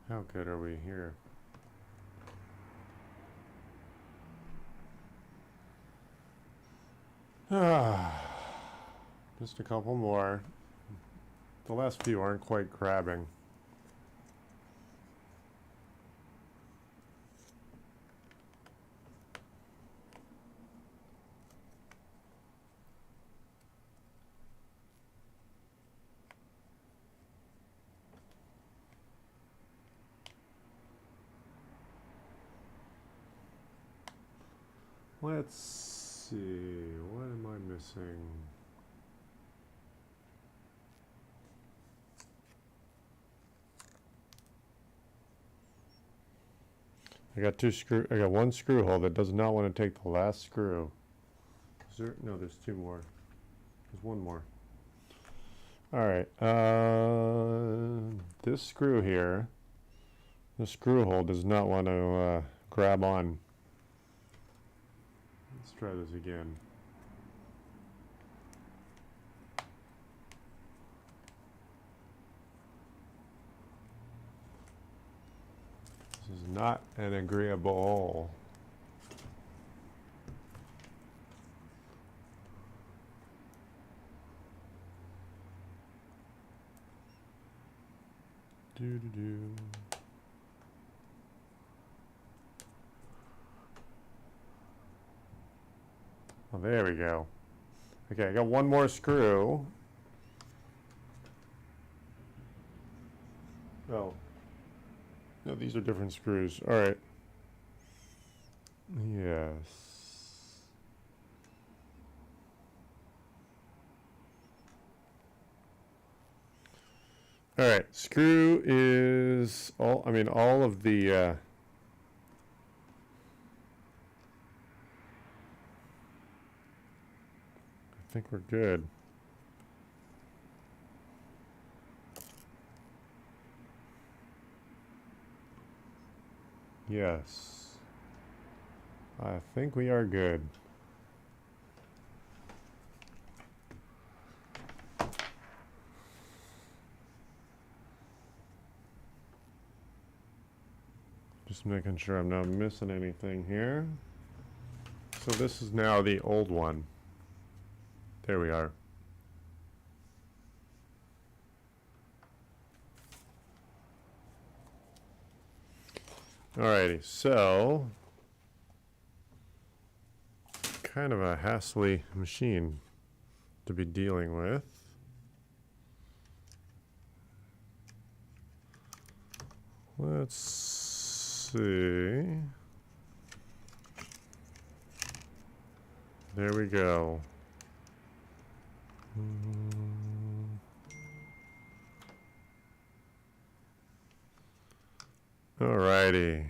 How good are we here? Just a couple more. The last few aren't quite grabbing. Let's see. What am I missing? I got one screw hole that does not want to take the last screw. Is there? No, there's two more. There's one more. All right. This screw here, the screw hole does not want to grab on. Let's try this again. This is not an agreeable hole. Do. Oh, there we go. Okay, I got one more screw. Oh. No, these are different screws. All right. Yes. All right. Screw is all of the I think we're good. Yes. I think we are good. Just making sure I'm not missing anything here. So this is now the old one. There we are. Alrighty, so kind of a hassly machine to be dealing with. Let's see. There we go. Alrighty.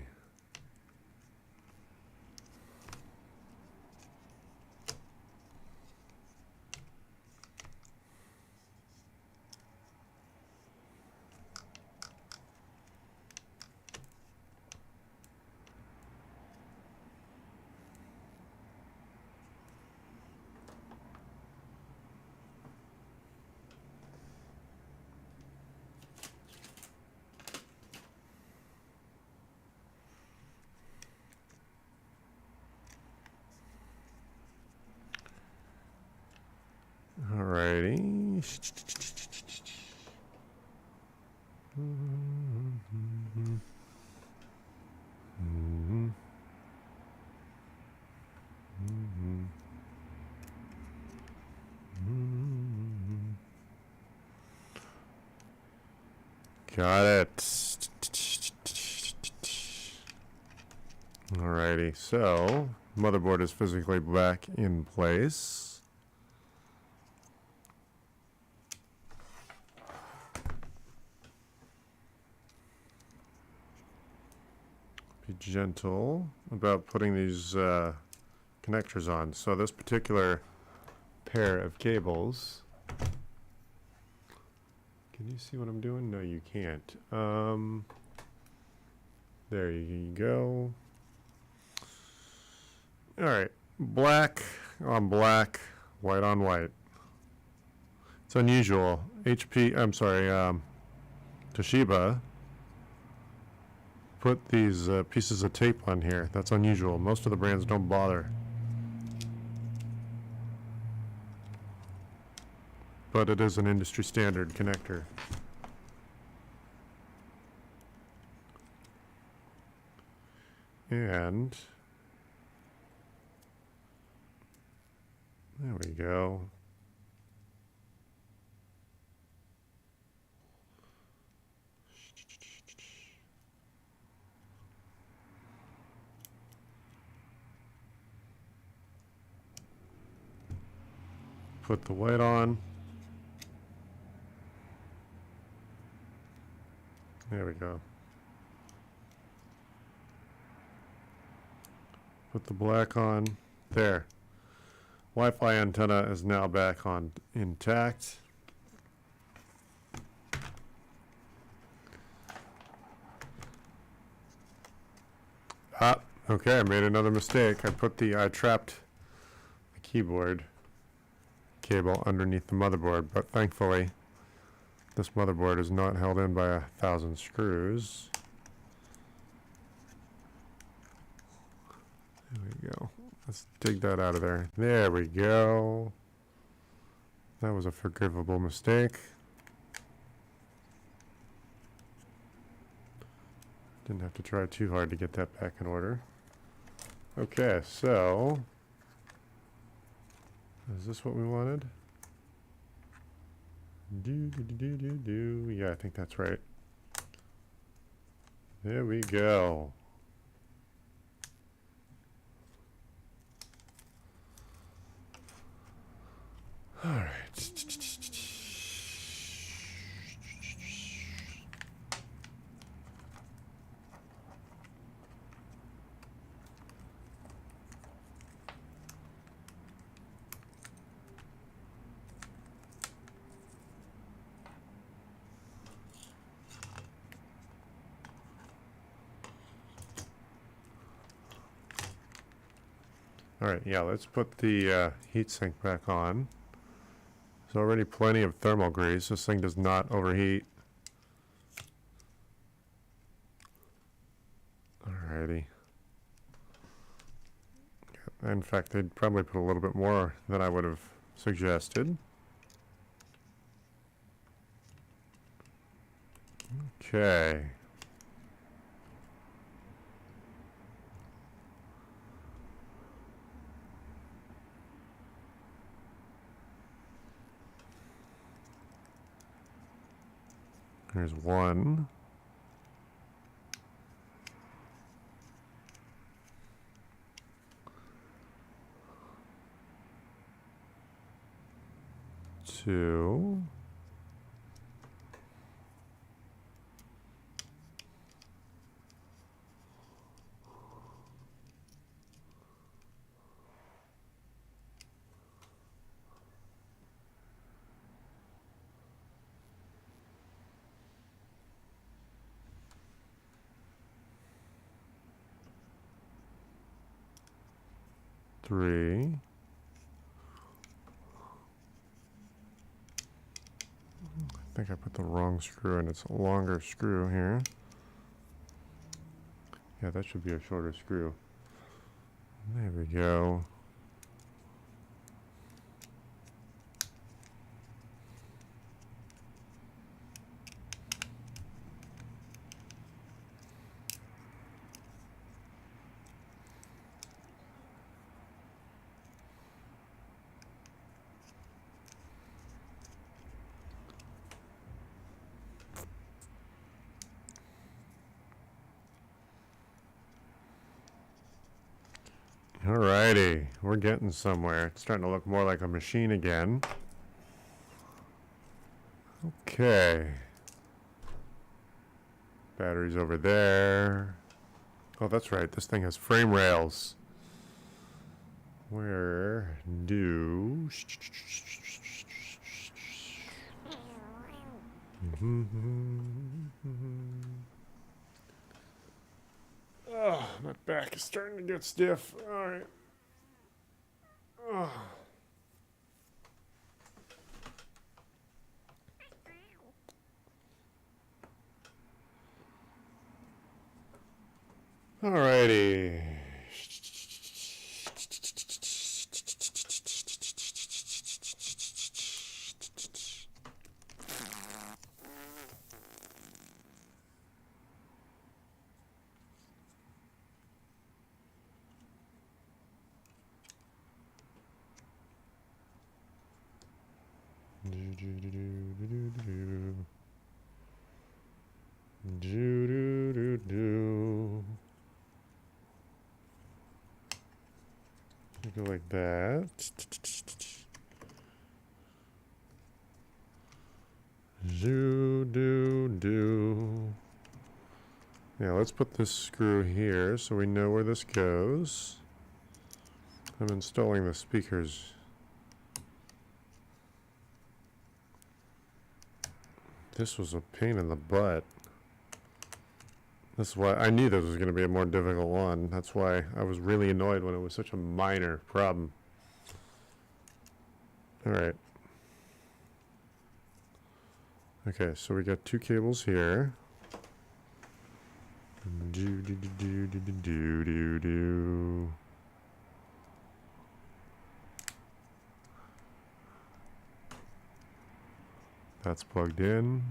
Alrighty. Got it. Alrighty, so motherboard is physically back in place. Be gentle about putting these connectors on. So this particular pair of cables, can you see what I'm doing? No, you can't. There you go. All right, black on black, white on white. It's unusual. Toshiba put these pieces of tape on here. That's unusual. Most of the brands don't bother. But it is an industry standard connector. And there we go. put the white on. There we go. Put the black on. There. Wi-Fi antenna is now back on intact. Ah, okay, I made another mistake. I trapped the keyboard cable underneath the motherboard, but thankfully this motherboard is not held in by 1,000 screws. There we go. Let's dig that out of there. There we go. That was a forgivable mistake. Didn't have to try too hard to get that back in order. Okay, so is this what we wanted? Yeah, I think that's right. There we go. All right. All right, yeah, let's put the heatsink back on. There's already plenty of thermal grease. This thing does not overheat. Alrighty. In fact, they'd probably put a little bit more than I would have suggested. Okay. There's one. Two. Three. I think I put the wrong screw in. It's a longer screw here. Yeah, that should be a shorter screw. There we go. Alrighty, we're getting somewhere. It's starting to look more like a machine again. Okay. Batteries over there. Oh, that's right. This thing has frame rails. Where do... Oh, my back is starting to get stiff. All right. Oh. All righty. Go like that. Do. Yeah, let's put this screw here so we know where this goes. I'm installing the speakers. This was a pain in the butt. That's why I knew this was going to be a more difficult one. That's why I was really annoyed when it was such a minor problem. Alright. Okay, so we got two cables here. Do. That's plugged in.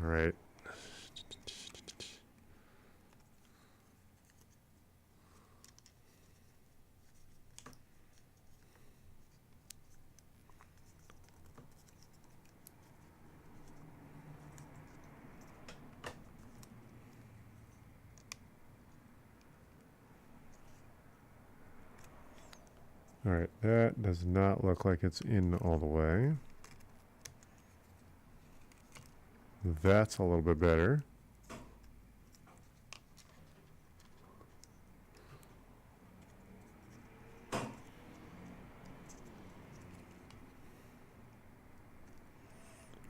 All right. All right, that does not look like it's in all the way. That's a little bit better.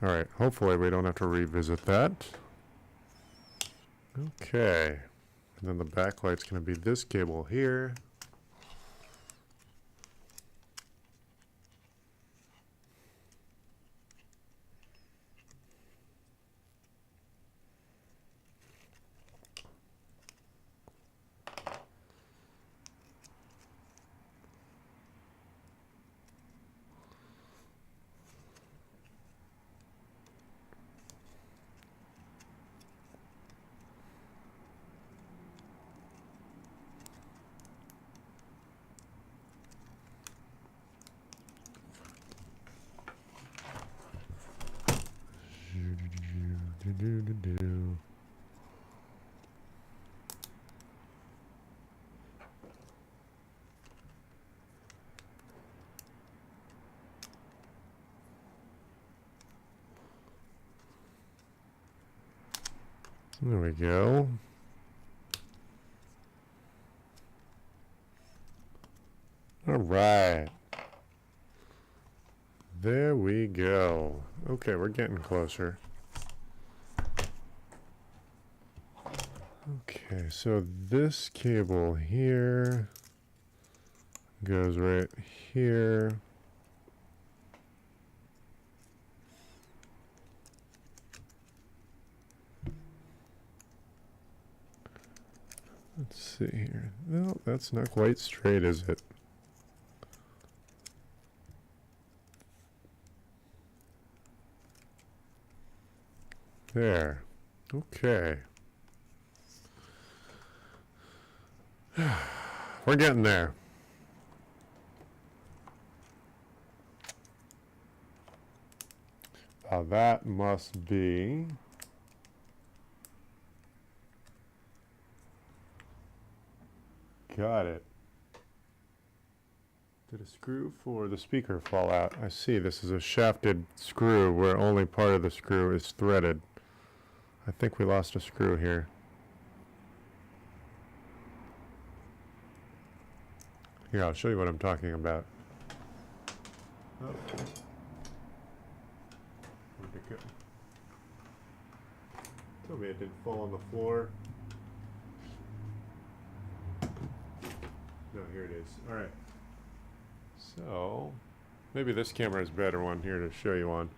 All right, hopefully we don't have to revisit that. Okay, and then the backlight's going to be this cable here. Do. There we go. All right. There we go. Okay, we're getting closer. Okay, so this cable here goes right here. Let's see here. No, that's not quite straight, is it? There. Okay. We're getting there. That must be... Got it. Did a screw for the speaker fall out? I see. This is a shafted screw where only part of the screw is threaded. I think we lost a screw here. Here, I'll show you what I'm talking about. Oh. Where'd it go? Tell me it didn't fall on the floor. No, here it is. All right. So, maybe this camera is a better one here to show you on.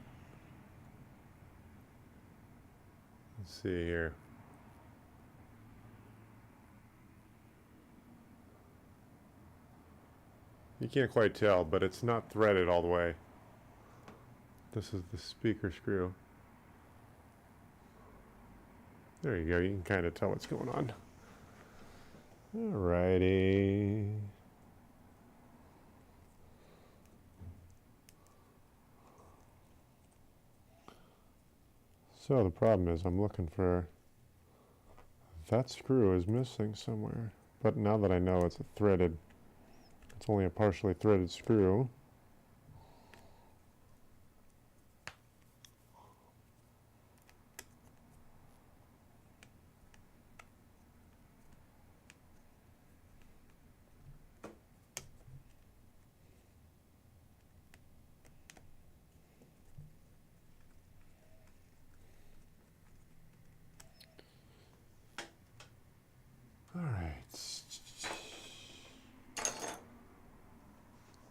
Let's see here. You can't quite tell, but it's not threaded all the way. this is the speaker screw. There you go, you can kind of tell what's going on. Alrighty. So the problem is I'm looking for, that screw is missing somewhere. But now that I know it's it's only a partially threaded screw.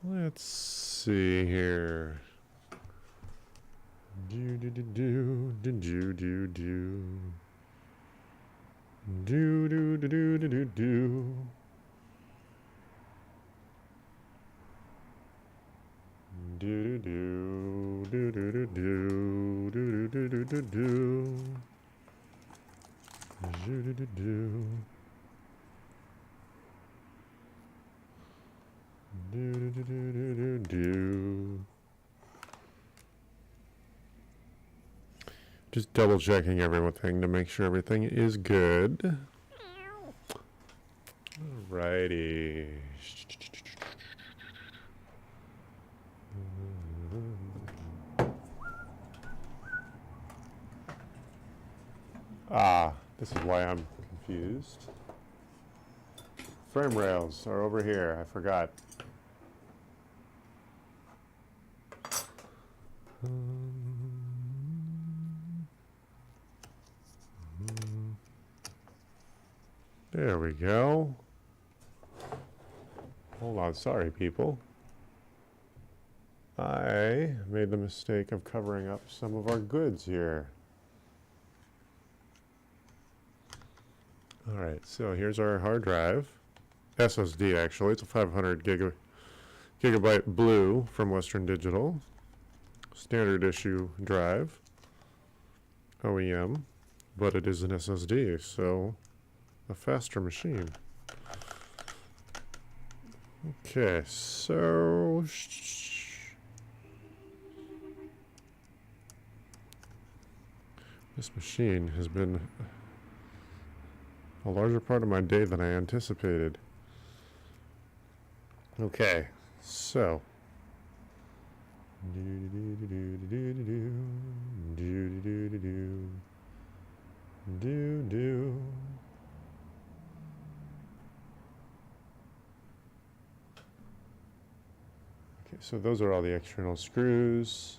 Let's see here. Do do do do do do do do do do do do do do do. Do do do do do do do do do do do do. Do do do do. Do do do do do do. Just double checking everything to make sure everything is good. Alrighty. This is why I'm confused. Frame rails are over here. I forgot. There we go. Hold on, sorry people. I made the mistake of covering up some of our goods here. Alright, so here's our hard drive. SSD actually, it's a 500 gigabyte blue from Western Digital. Standard issue drive. OEM, but it is an SSD, so a faster machine. Okay, so this machine has been a larger part of my day than I anticipated. Okay, so Okay, so those are all the external screws.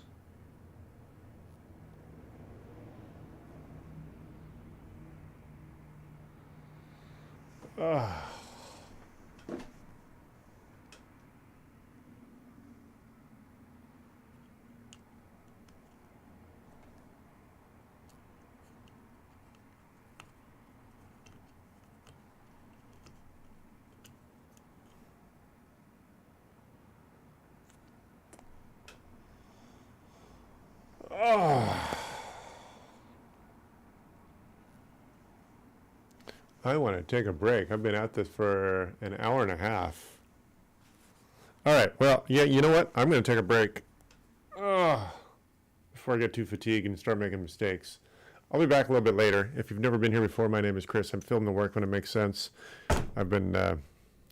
I want to take a break. I've been at this for an hour and a half. All right, well, yeah, you know what? I'm going to take a break before I get too fatigued and start making mistakes. I'll be back a little bit later. If you've never been here before, my name is Chris. I'm filming the work when it makes sense. I've been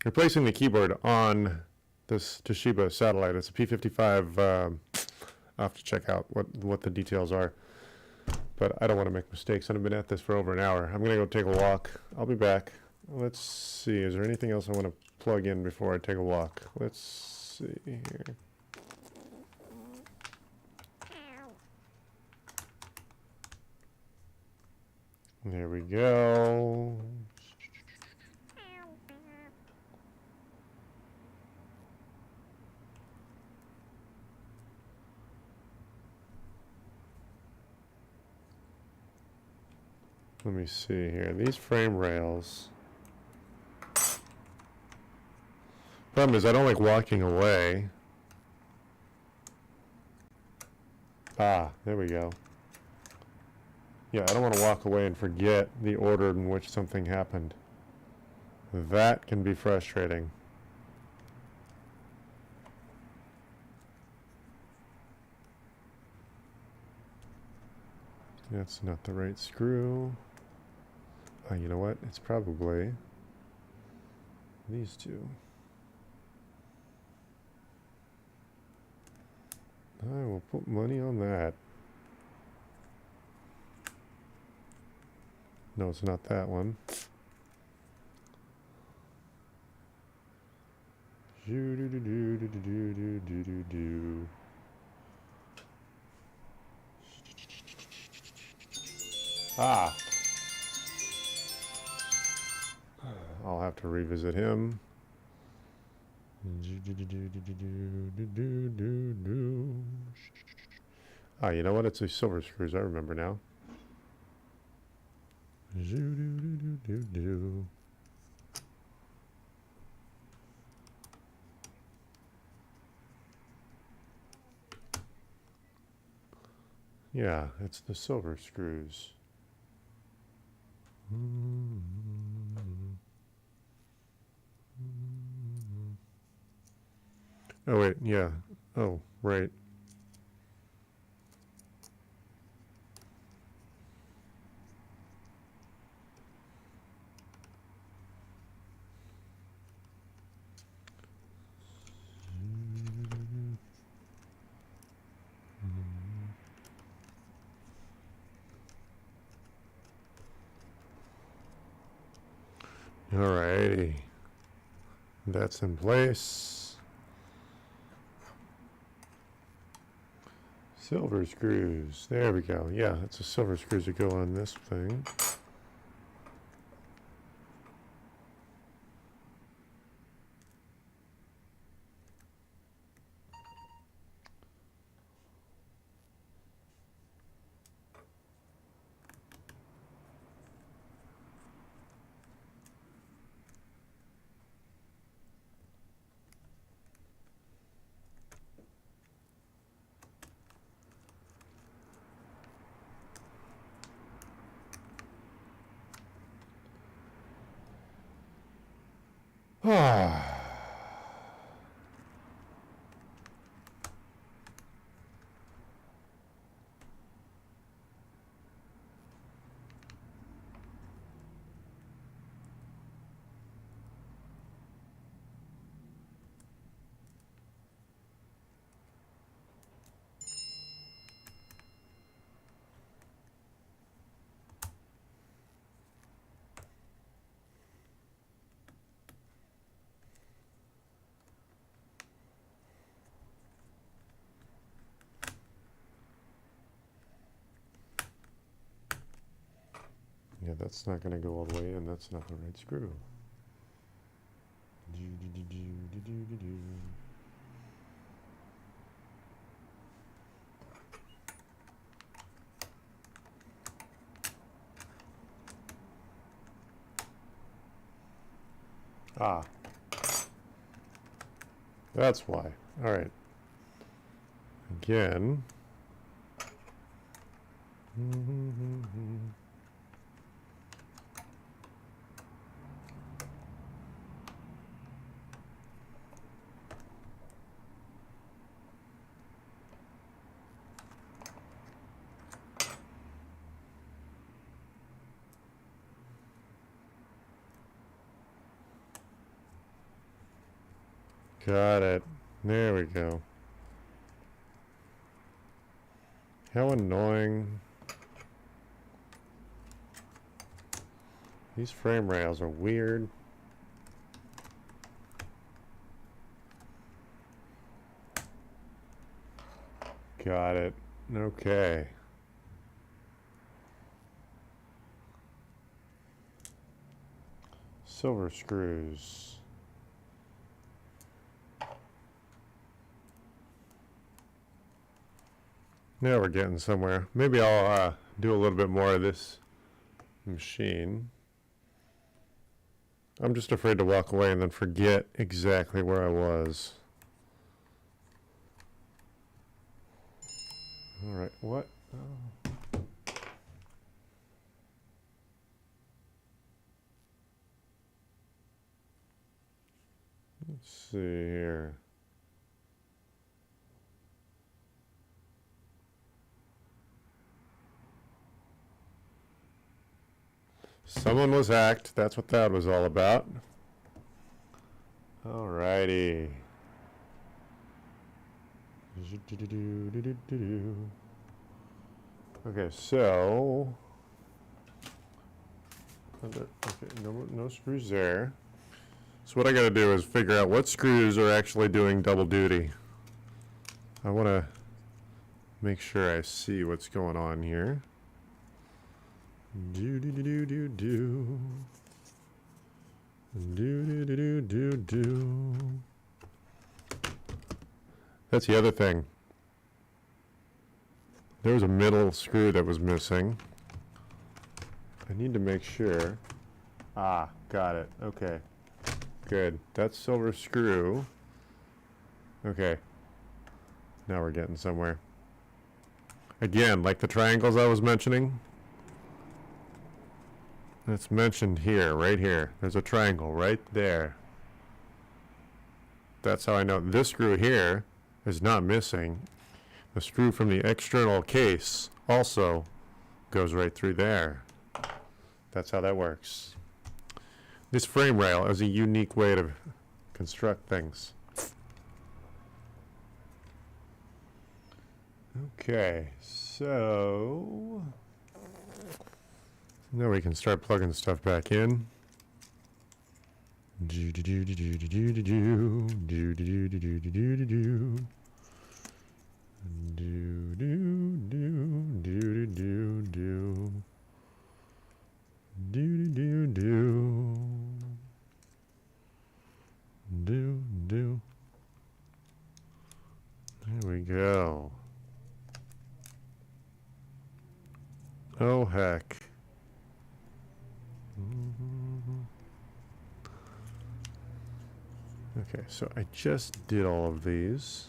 replacing the keyboard on this Toshiba satellite. It's a P55. I'll have to check out what the details are. But I don't want to make mistakes. I've been at this for over an hour. I'm going to go take a walk. I'll be back. Let's see. Is there anything else I want to plug in before I take a walk? Let's see here. There we go. Let me see here. These frame rails. Problem is I don't like walking away. Ah, there we go. Yeah, I don't want to walk away and forget the order in which something happened. That can be frustrating. That's not the right screw. Oh, you know what? It's probably these two. I will put money on that. No, it's not that one. Ah! I'll have to revisit him. Ah, you know what? It's these silver screws. I remember now. Yeah, it's the silver screws. Oh, wait, yeah. Oh, right. Alrighty. That's in place. Silver screws. There we go. Yeah, it's the silver screws that go on this thing. Ah. Yeah, that's not going to go all the way in. That's not the right screw. Ah. That's why. All right. Again. Got it. There we go. How annoying. These frame rails are weird. Got it. Okay. Silver screws. Now we're getting somewhere. Maybe I'll do a little bit more of this machine. I'm just afraid to walk away and then forget exactly where I was. All right, what? Oh. Let's see here. Someone was hacked. That's what that was all about. Alrighty. Okay, so okay, no screws there. So what I gotta do is figure out what screws are actually doing double duty. I wanna make sure I see what's going on here. Do do do do do do. Do do do do do do. That's the other thing. There was a middle screw that was missing. I need to make sure. Ah, got it. Okay. Good. That's silver screw. Okay. Now we're getting somewhere. Again, like the triangles I was mentioning. It's mentioned here, right here. There's a triangle right there. That's how I know this screw here is not missing. The screw from the external case also goes right through there. That's how that works. This frame rail is a unique way to construct things. Okay, so now we can start plugging stuff back in. Do do do do do do do do do do do do do do do do. Do do do do do do do do do do do do. There we go. Oh heck. Okay, so I just did all of these.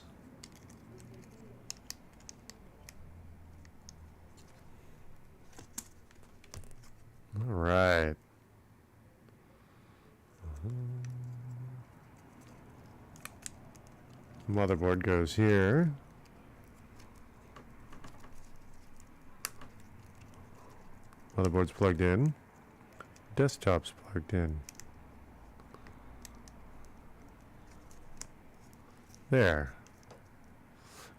All right. Motherboard goes here. Motherboard's plugged in. Desktop's plugged in. There.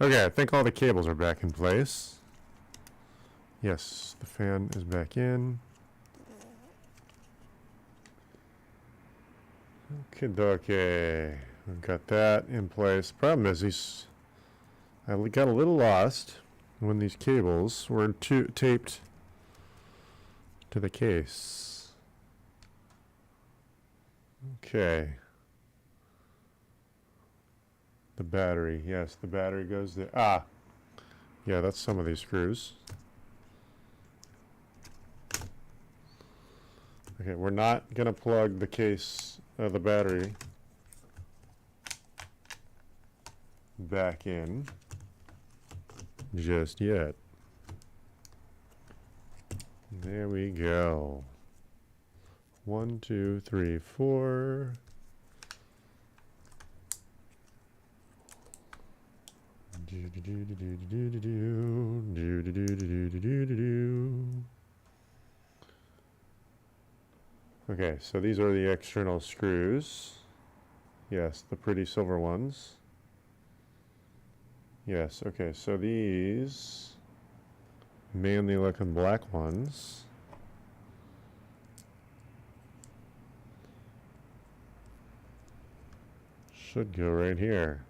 Okay, I think all the cables are back in place. Yes, the fan is back in. Okay, we've got that in place. Problem is, I got a little lost when these cables were taped to the case. Okay. The battery, yes, the battery goes there. Ah, yeah, that's some of these screws. Okay, we're not gonna plug the case of the battery back in just yet. There we go. 1, 2, 3, 4. Okay, so these are the external screws. Yes, the pretty silver ones. Yes, okay, so these manly looking black ones. Should go right here.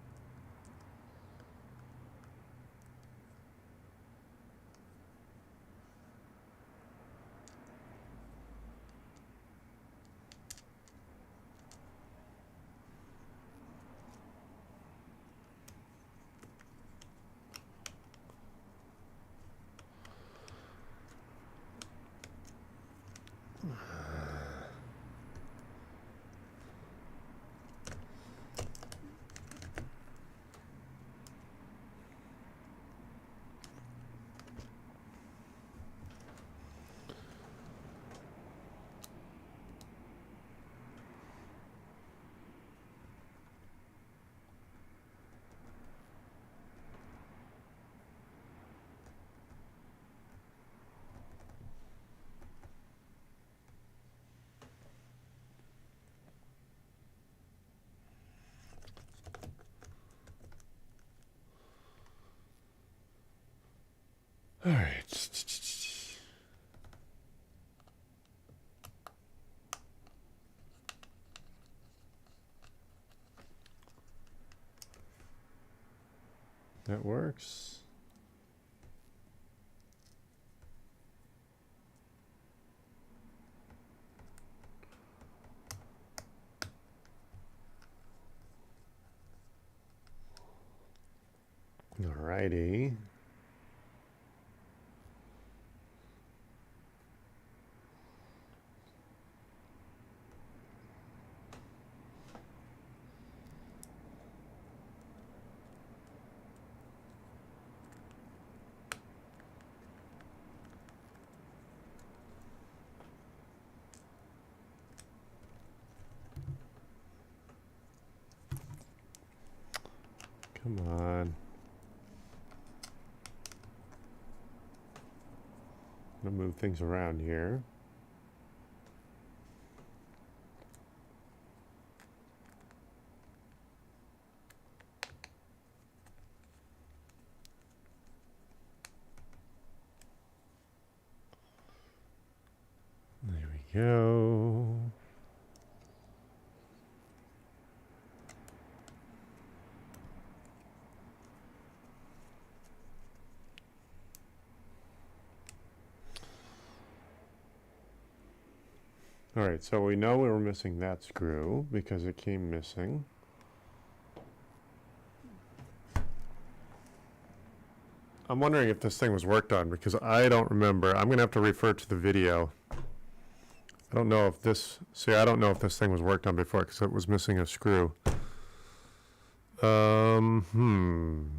All right. That works. Alrighty. Come on. I'm gonna move things around here. There we go. All right, so we know we were missing that screw because it came missing. I'm wondering if this thing was worked on because I don't remember. I'm gonna have to refer to the video. I don't know if this, I don't know if this thing was worked on before because it was missing a screw.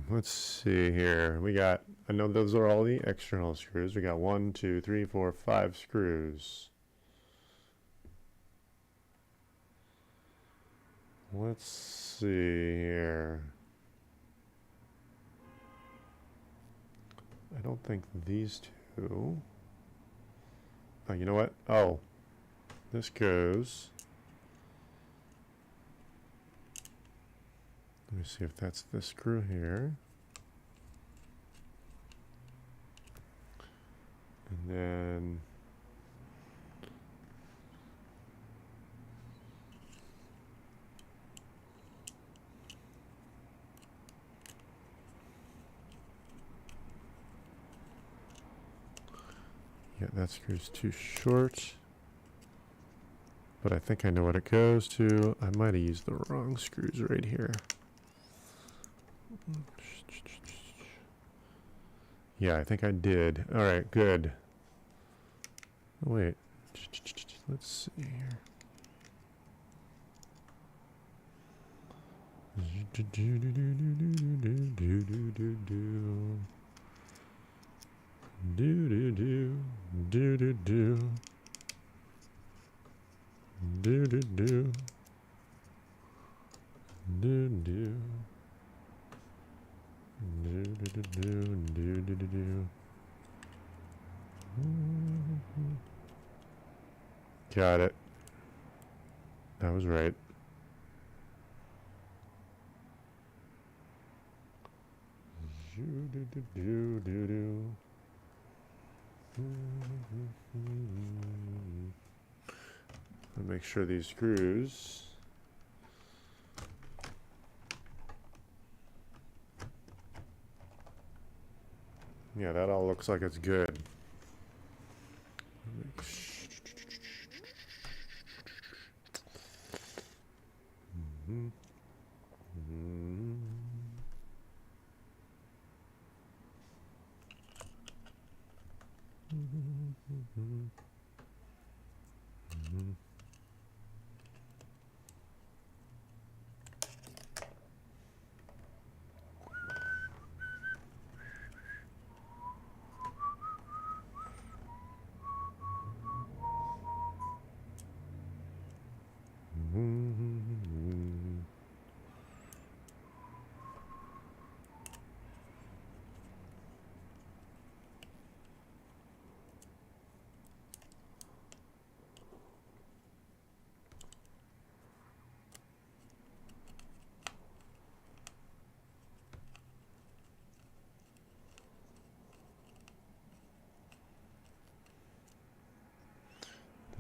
Let's see here. We got, I know those are all the external screws. We got 1, 2, 3, 4, 5 screws. Let's see here. I don't think these two. Oh, you know what? Oh, this goes. Let me see if that's this screw here. And then yeah, that screw's too short. But I think I know what it goes to. I might have used the wrong screws right here. Yeah, I think I did. All right, good. Oh, wait. Let's see here. Do do do do do do do do do do. Do do do do do do do do do do do do. Got it. That was right. I'll make sure these screws. Yeah, that all looks like it's good.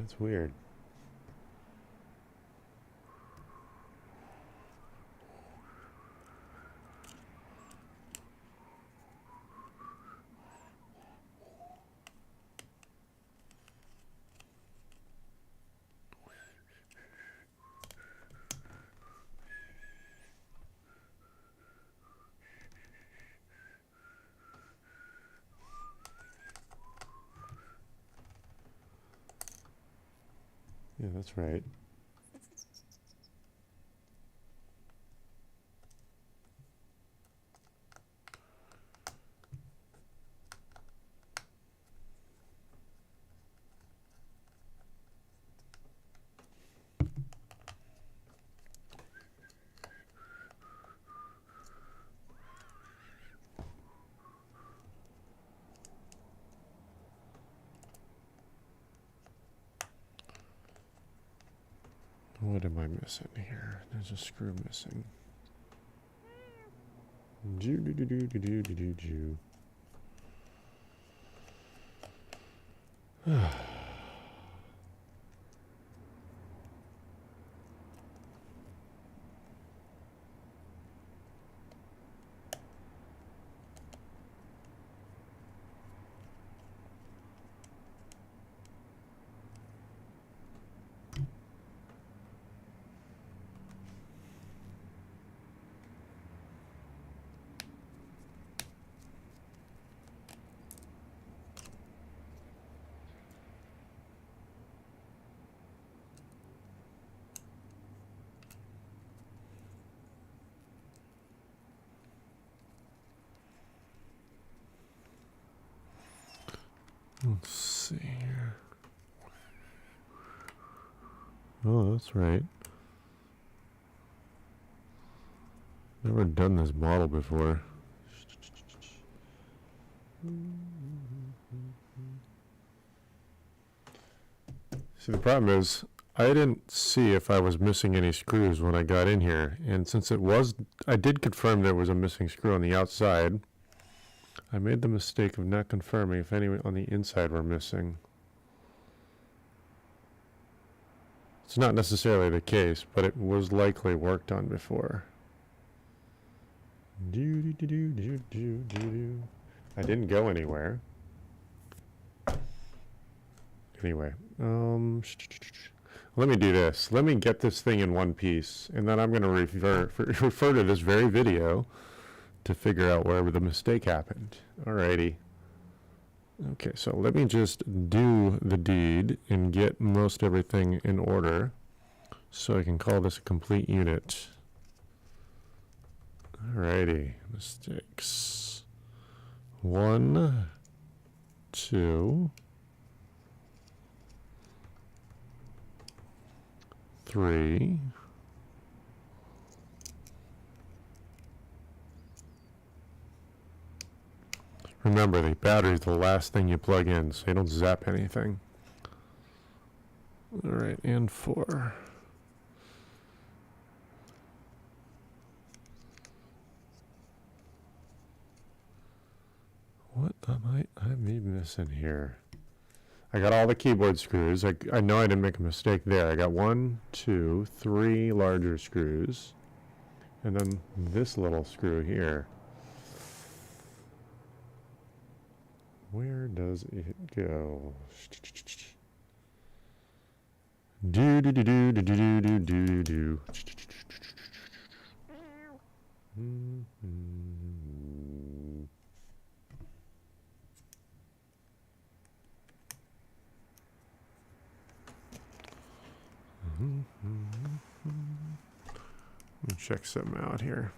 That's weird. Yeah, that's right. What am I missing here? There's a screw missing. Jew do do do do do do do Jew. Let's see here. Oh, that's right. Never done this model before. See, the problem is I didn't see if I was missing any screws when I got in here, and since it was, I did confirm there was a missing screw on the outside. I made the mistake of not confirming if any on the inside were missing. It's not necessarily the case, but it was likely worked on before. I didn't go anywhere. Anyway, let me do this. Let me get this thing in one piece, and then I'm going to refer to this very video to figure out where the mistake happened. Alrighty. Okay, so let me just do the deed and get most everything in order so I can call this a complete unit. Alrighty, mistakes. 1, 2, 3. Remember, the battery's the last thing you plug in, so you don't zap anything. Alright, and 4. What might I be missing here? I got all the keyboard screws. I know I didn't make a mistake there. I got 1, 2, 3 larger screws. And then this little screw here. Where does it go? Do do do do do do do do do. Let me check something out here.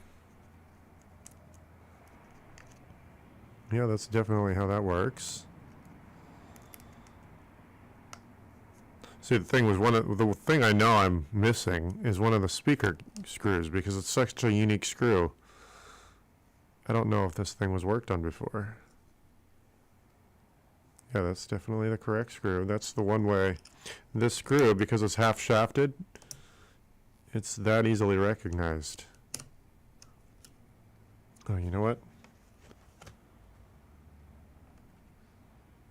Yeah, that's definitely how that works. See, the thing was the thing I know I'm missing is one of the speaker screws because it's such a unique screw. I don't know if this thing was worked on before. Yeah, that's definitely the correct screw. That's the one way. This screw, because it's half shafted, it's that easily recognized. Oh, you know what?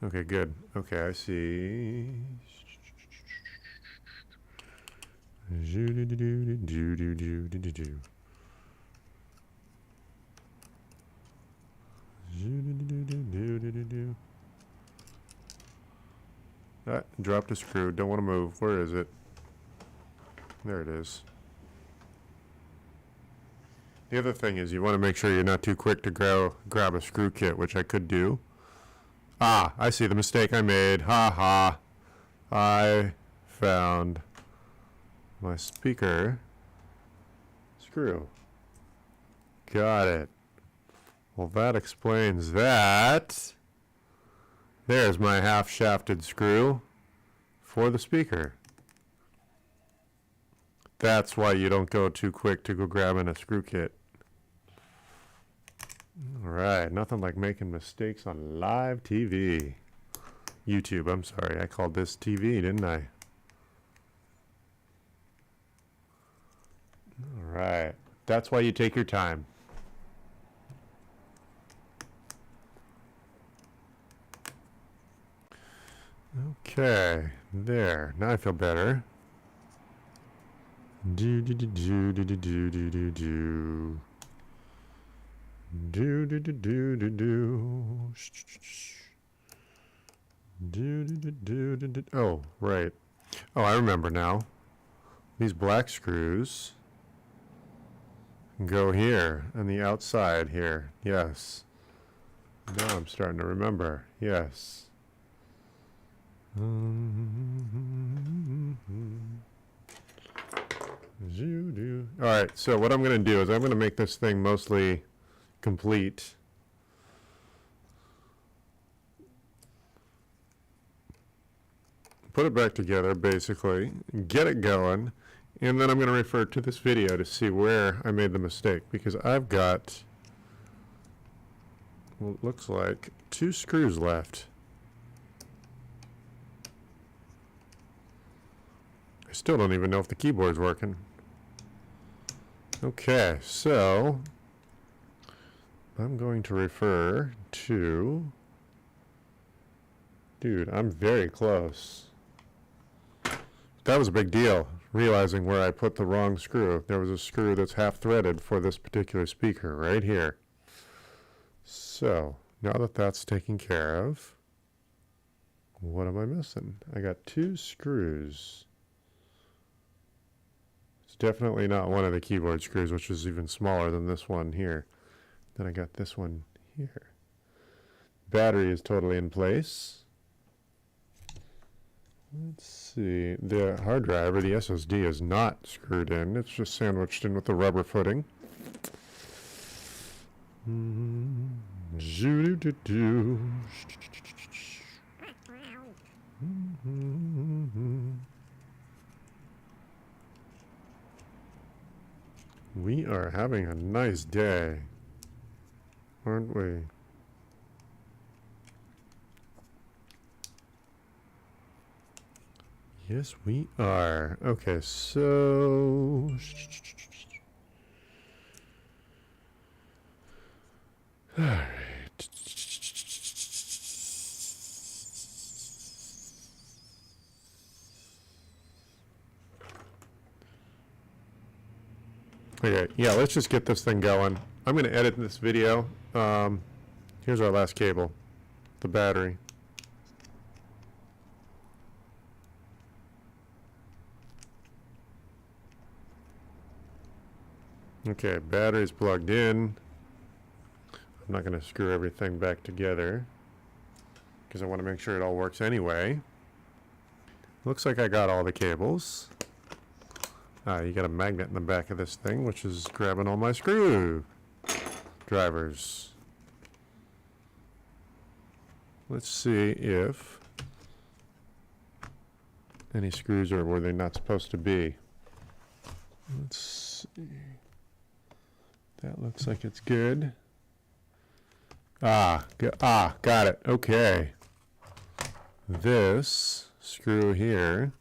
Okay, good. Okay, I see. Zoo-doo-doo-doo-doo-doo-doo-doo-doo. Zoo-doo-doo-doo-doo-doo-doo-doo. Ah, dropped a screw. Don't want to move. Where is it? There it is. The other thing is you want to make sure you're not too quick to grab a screw kit, which I could do. Ah, I see the mistake I made. Ha ha. I found my speaker screw. Got it. Well, that explains that. There's my half-shafted screw for the speaker. That's why you don't go too quick to go grabbing a screw kit. Alright, nothing like making mistakes on live TV. YouTube, I'm sorry. I called this TV, didn't I? Alright, that's why you take your time. Okay, there. Now I feel better. Do do do do do do do do do do. Do do do do do do. Do do do do do do. Oh, right. Oh, I remember now. These black screws go here on the outside here. Yes. Now I'm starting to remember. Yes. Alright, so what I'm going to do is I'm going to make this thing mostly complete. Put it back together, basically. Get it going. And then I'm going to refer to this video to see where I made the mistake. Because I've got, well, it looks like 2 screws left. I still don't even know if the keyboard's working. Okay, so I'm going to refer to... Dude, I'm very close. That was a big deal, realizing where I put the wrong screw. There was a screw that's half threaded for this particular speaker right here. So, now that that's taken care of, what am I missing? I got 2 screws. Definitely not one of the keyboard screws, which is even smaller than this one here. Then I got this one here. Battery is totally in place. Let's see. The hard drive, or the SSD, is not screwed in. It's just sandwiched in with the rubber footing. Zoo-doo-doo-doo. We are having a nice day, aren't we? Yes, we are. Okay, so... Alright. Okay, yeah, let's just get this thing going. I'm going to edit this video. Here's our last cable, the battery. Okay, battery's plugged in. I'm not going to screw everything back together because I want to make sure it all works anyway. Looks like I got all the cables. You got a magnet in the back of this thing, which is grabbing all my screw drivers. Let's see if any screws are where they're not supposed to be. Let's see. That looks like it's good. Got it. Okay. This screw here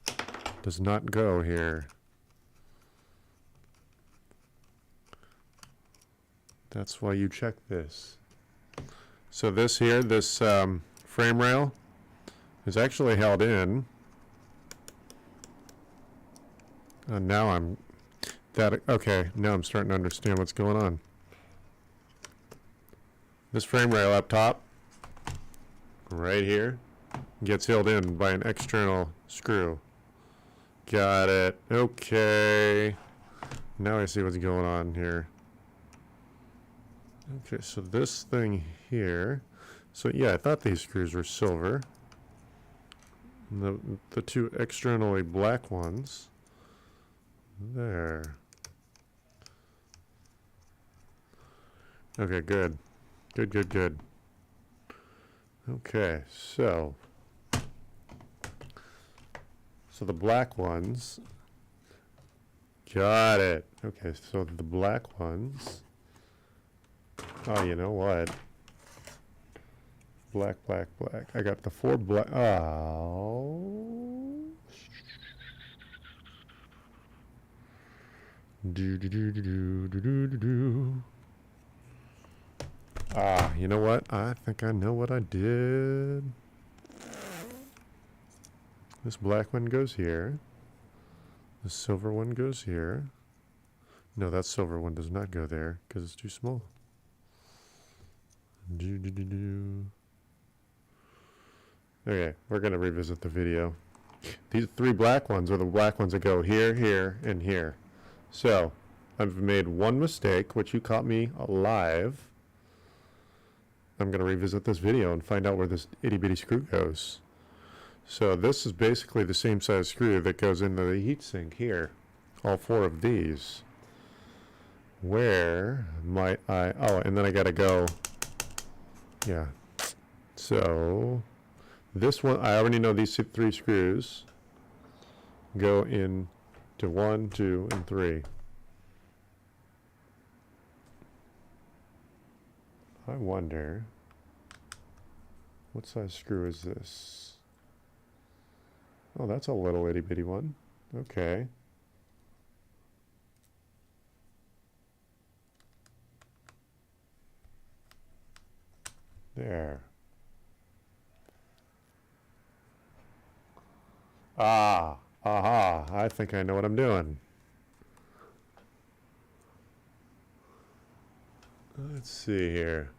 does not go here. That's why you check this. So this here, this frame rail is actually held in Now I'm okay, now I'm starting to understand what's going on. This frame rail up top, right here, gets held in by an external screw. Got it. Okay. Now I see what's going on here. Okay, so this thing here. So yeah, I thought these screws were silver. The two externally black ones. There. Okay, good. Good. Okay, so the black ones. Got it. Okay, so the black ones. Oh, you know what? Black. I got the 4 black. Oh. Do. Ah, you know what? I think I know what I did. This black one goes here. The silver one goes here. No, that silver one does not go there because it's too small. Okay, we're going to revisit the video. These 3 black ones are the black ones that go here, here, and here. So, I've made one mistake, which you caught me alive. I'm going to revisit this video and find out where this itty-bitty screw goes. So this is basically the same size screw that goes into the heatsink here. All 4 of these. Where might I... Oh, and then I got to go... Yeah. So... This one, I already know these 3 screws go in to 1, 2, and 3. I wonder... What size screw is this? Oh, that's a little itty-bitty one. Okay. There. Ah, aha, I think I know what I'm doing. Let's see here.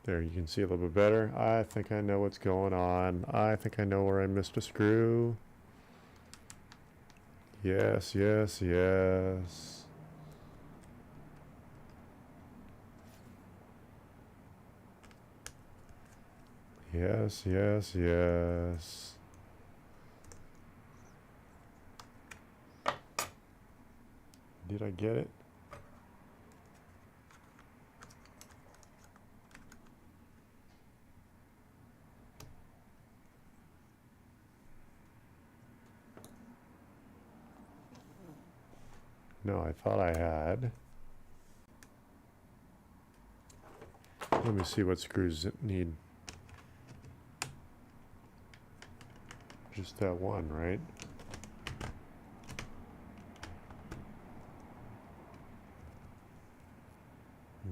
There, you can see a little bit better. I think I know what's going on. I think I know where I missed a screw. Yes. Yes. Did I get it? No, I thought I had. Let me see what screws it need. Just that one, right?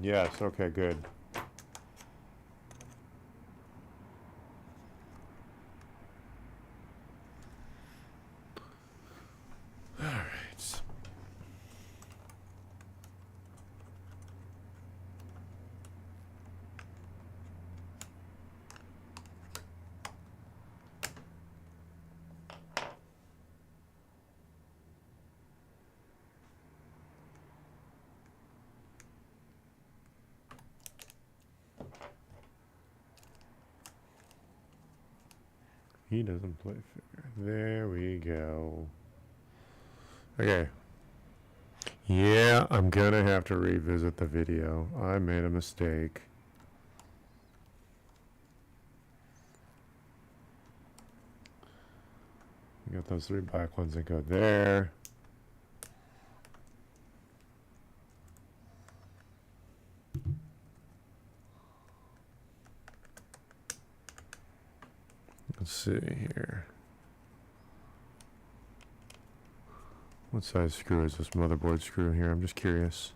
Yes, okay, good. All right. He doesn't play fair. There we go. Okay. Yeah, I'm gonna have to revisit the video. I made a mistake. You got those 3 black ones that go there. Let's see here. What size screw is this motherboard screw here? I'm just curious.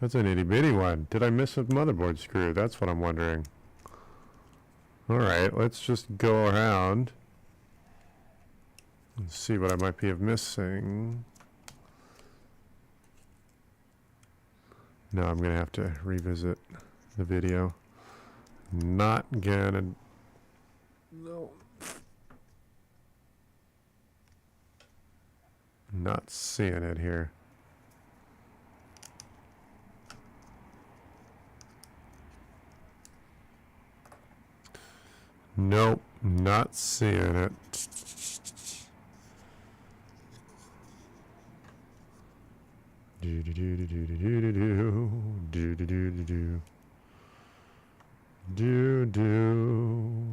That's an itty bitty one. Did I miss a motherboard screw? That's what I'm wondering. Alright, let's just go around. Let's see what I might be missing. No, I'm gonna have to revisit the video. Not gonna. No. Not seeing it here. Nope, not seeing it. Do do do do do do do do do do do do do do.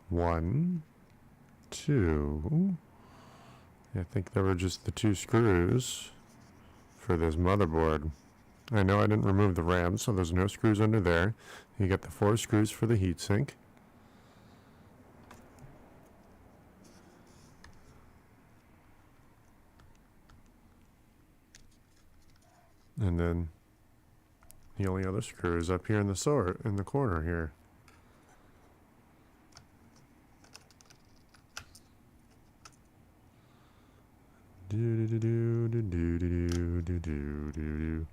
1, 2. I think there were just the 2 screws for this motherboard. I know I didn't remove the RAM, so there's no screws under there. You got the 4 screws for the heatsink. And then the only other screw is up here in the corner here. Do do do do do do do do do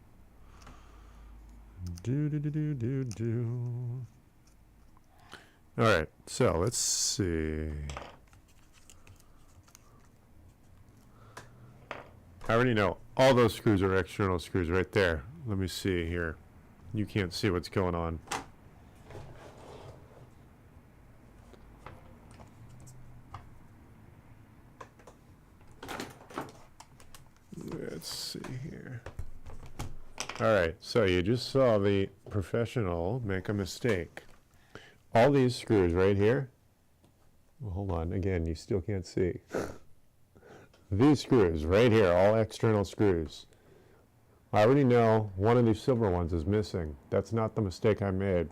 do do do do do do. All right, so let's see. I already know all those screws are external screws right there. Let me see here. You can't see what's going on. Let's see here. All right, so you just saw the professional make a mistake. All these screws right here. Well, hold on, again, you still can't see. These screws right here, all external screws. I already know one of these silver ones is missing. That's not the mistake I made.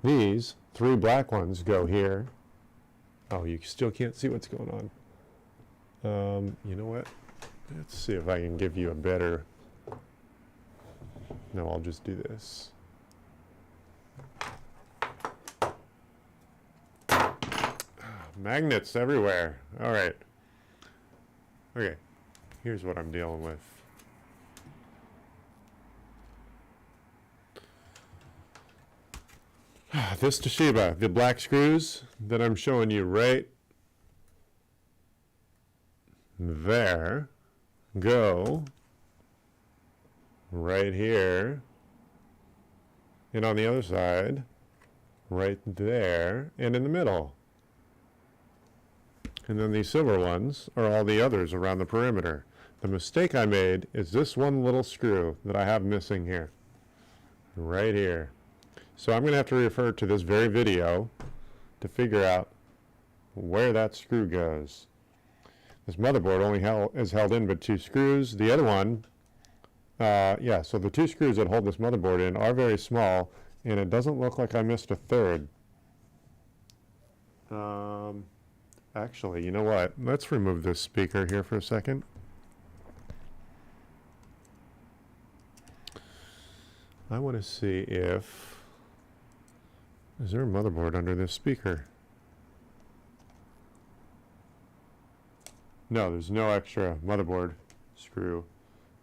These 3 black ones go here. Oh, you still can't see what's going on. You know what? Let's see if I can give you a better... No, I'll just do this. Magnets everywhere. All right. Okay, here's what I'm dealing with. This Toshiba, the black screws that I'm showing you right there, go right here, and on the other side, right there, and in the middle. And then these silver ones are all the others around the perimeter. The mistake I made is this one little screw that I have missing here. Right here. So I'm going to have to refer to this very video to figure out where that screw goes. This motherboard only is held in by 2 screws. The other one, yeah, so the 2 screws that hold this motherboard in are very small, and it doesn't look like I missed a third. Actually, you know what? Let's remove this speaker here for a second. I want to see if... Is there a motherboard under this speaker? No, there's no extra motherboard screw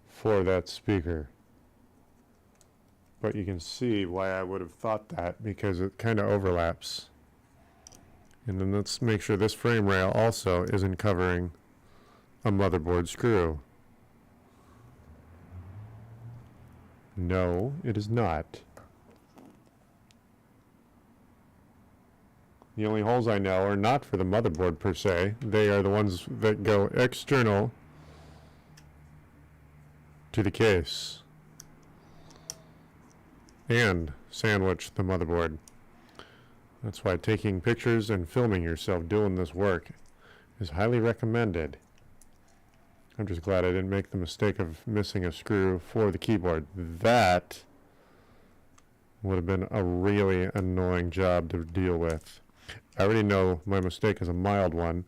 for that speaker. But you can see why I would have thought that, because it kind of overlaps. And then let's make sure this frame rail also isn't covering a motherboard screw. No, it is not. The only holes I know are not for the motherboard per se. They are the ones that go external to the case and sandwich the motherboard. That's why taking pictures and filming yourself doing this work is highly recommended. I'm just glad I didn't make the mistake of missing a screw for the keyboard. That would have been a really annoying job to deal with. I already know my mistake is a mild one,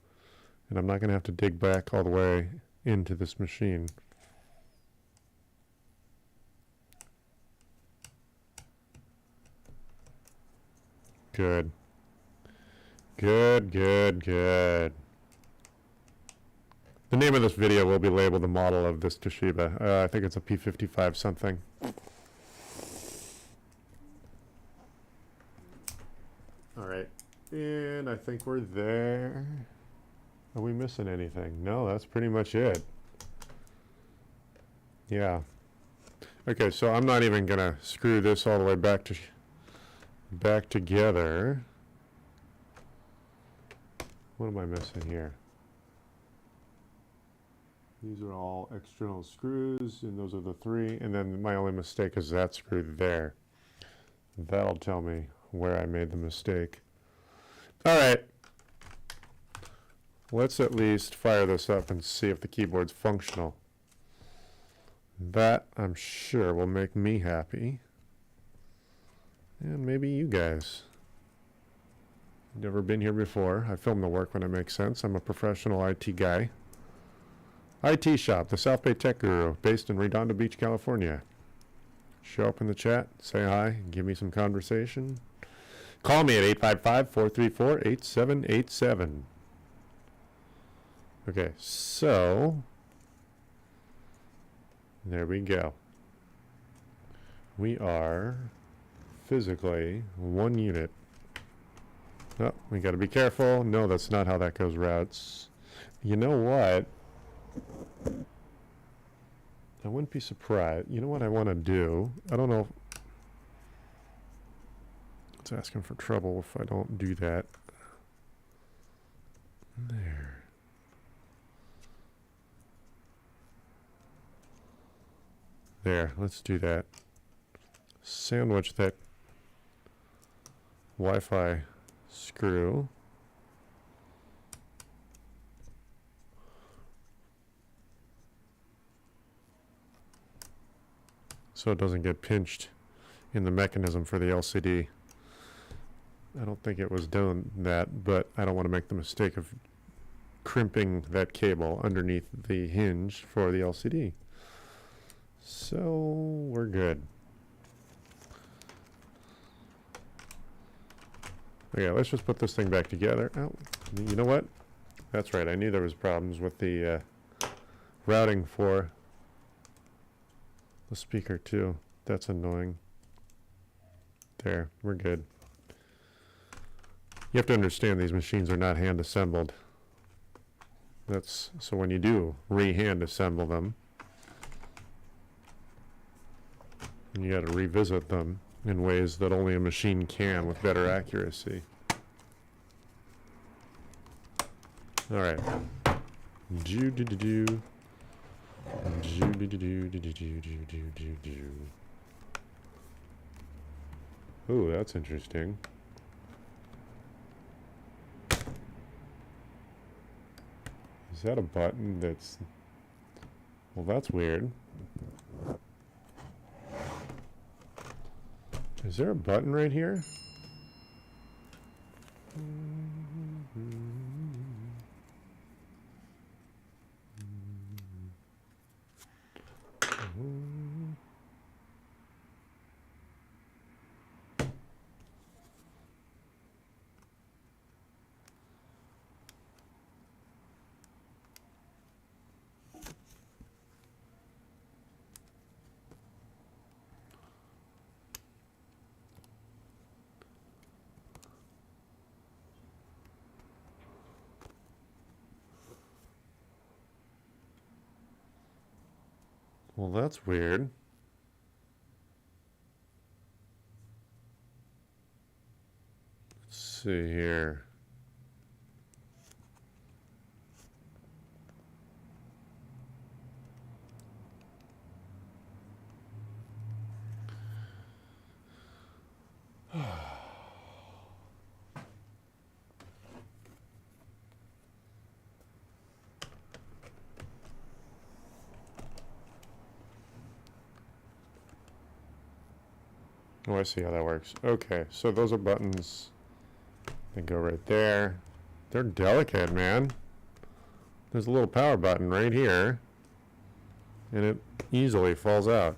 and I'm not going to have to dig back all the way into this machine. Good. Good, good, good. The name of this video will be labeled the model of this Toshiba. I think it's a P55 something. All right, and I think we're there. Are we missing anything? No, that's pretty much it. Yeah. Okay, so I'm not even gonna screw this all the way back together. What am I missing here? These are all external screws, and those are the three. And then my only mistake is that screw there. That'll tell me where I made the mistake. All right. Let's at least fire this up and see if the keyboard's functional. That, I'm sure, will make me happy. And maybe you guys. Never been here before. I film the work when it makes sense. I'm a professional IT guy. IT Shop, the South Bay Tech Guru, based in Redondo Beach, California. Show up in the chat, say hi, and give me some conversation. Call me at 855-434-8787. Okay, so there we go. We are physically one unit. Oh, we got to be careful. No, that's not how that goes routes. You know what? I wouldn't be surprised. You know what I want to do? I don't know if it's asking for trouble if I don't do that. There. There, let's do that. Sandwich that Wi-Fi screw. So it doesn't get pinched in the mechanism for the LCD. I don't think it was done that, but I don't want to make the mistake of crimping that cable underneath the hinge for the LCD. So we're good. Okay, let's just put this thing back together. Oh, you know what? That's right. I knew there was problems with the routing for the speaker too. That's annoying. There, we're good. You have to understand these machines are not hand assembled. That's so when you do re-hand assemble them, you got to revisit them in ways that only a machine can with better accuracy. All right. Do-do-do-do. Do-do-do-do-do-do-do-do-do-do. Ooh, that's interesting. Is that a button that's... Well, that's weird. Is there a button right here? Well, that's weird. Let's see here. Oh, I see how that works. Okay, so those are buttons that go right there. They're delicate, man. There's a little power button right here, and it easily falls out.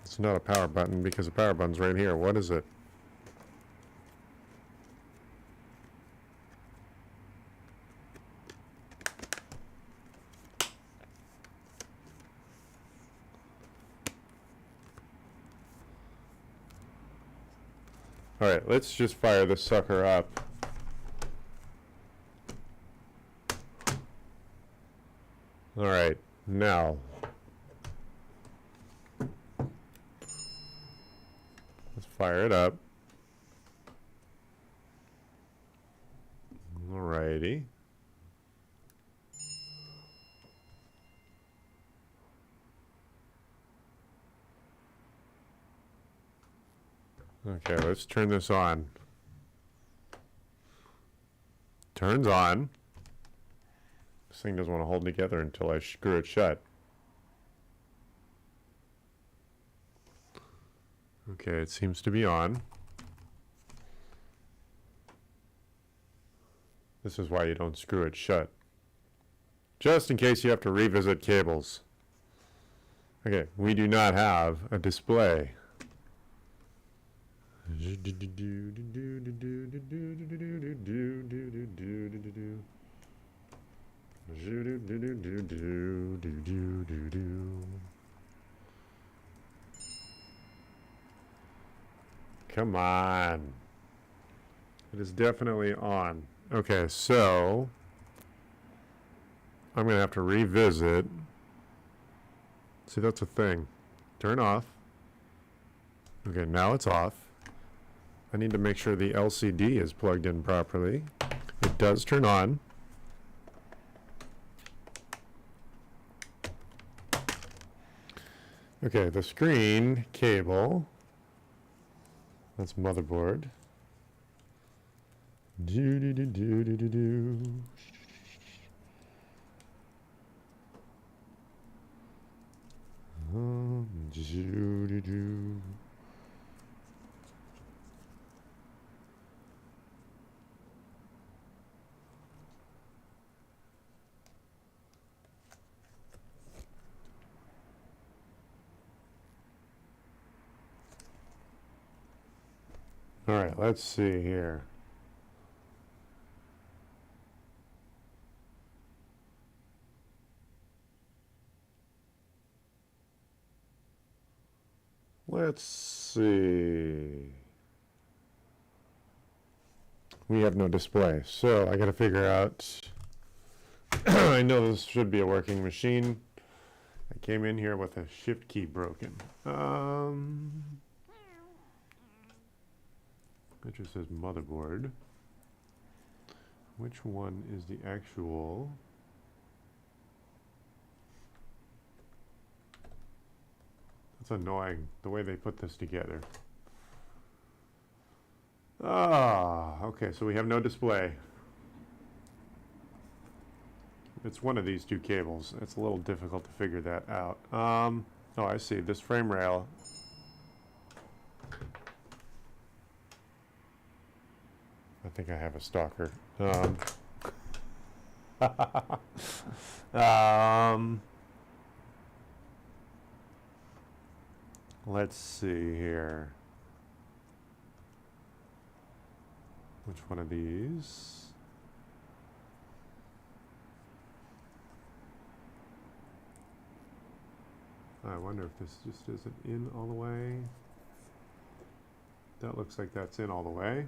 It's not a power button because the power button's right here. What is it? Alright, let's just fire this sucker up. Alright, now. Let's fire it up. Alrighty. Okay, let's turn this on. Turns on. This thing doesn't want to hold together until I screw it shut. Okay, it seems to be on. This is why you don't screw it shut. Just in case you have to revisit cables. Okay, we do not have a display. Come on. It is definitely on. Okay, so I'm gonna have to revisit. See, that's a thing. Turn off. Okay, now it's off. I need to make sure the LCD is plugged in properly. It does turn on. Okay, the screen cable. That's motherboard. Do do do do do do do. Do do do. All right, let's see here. Let's see. We have no display, so I gotta figure out. I know this should be a working machine. I came in here with a shift key broken. It just says motherboard. Which one is the actual? That's annoying, the way they put this together. Ah, okay, so we have no display. It's one of these two cables. It's a little difficult to figure that out. Oh, I see. This frame rail. I think I have a stalker. Let's see here. Which one of these? I wonder if this just isn't in all the way. That looks like that's in all the way.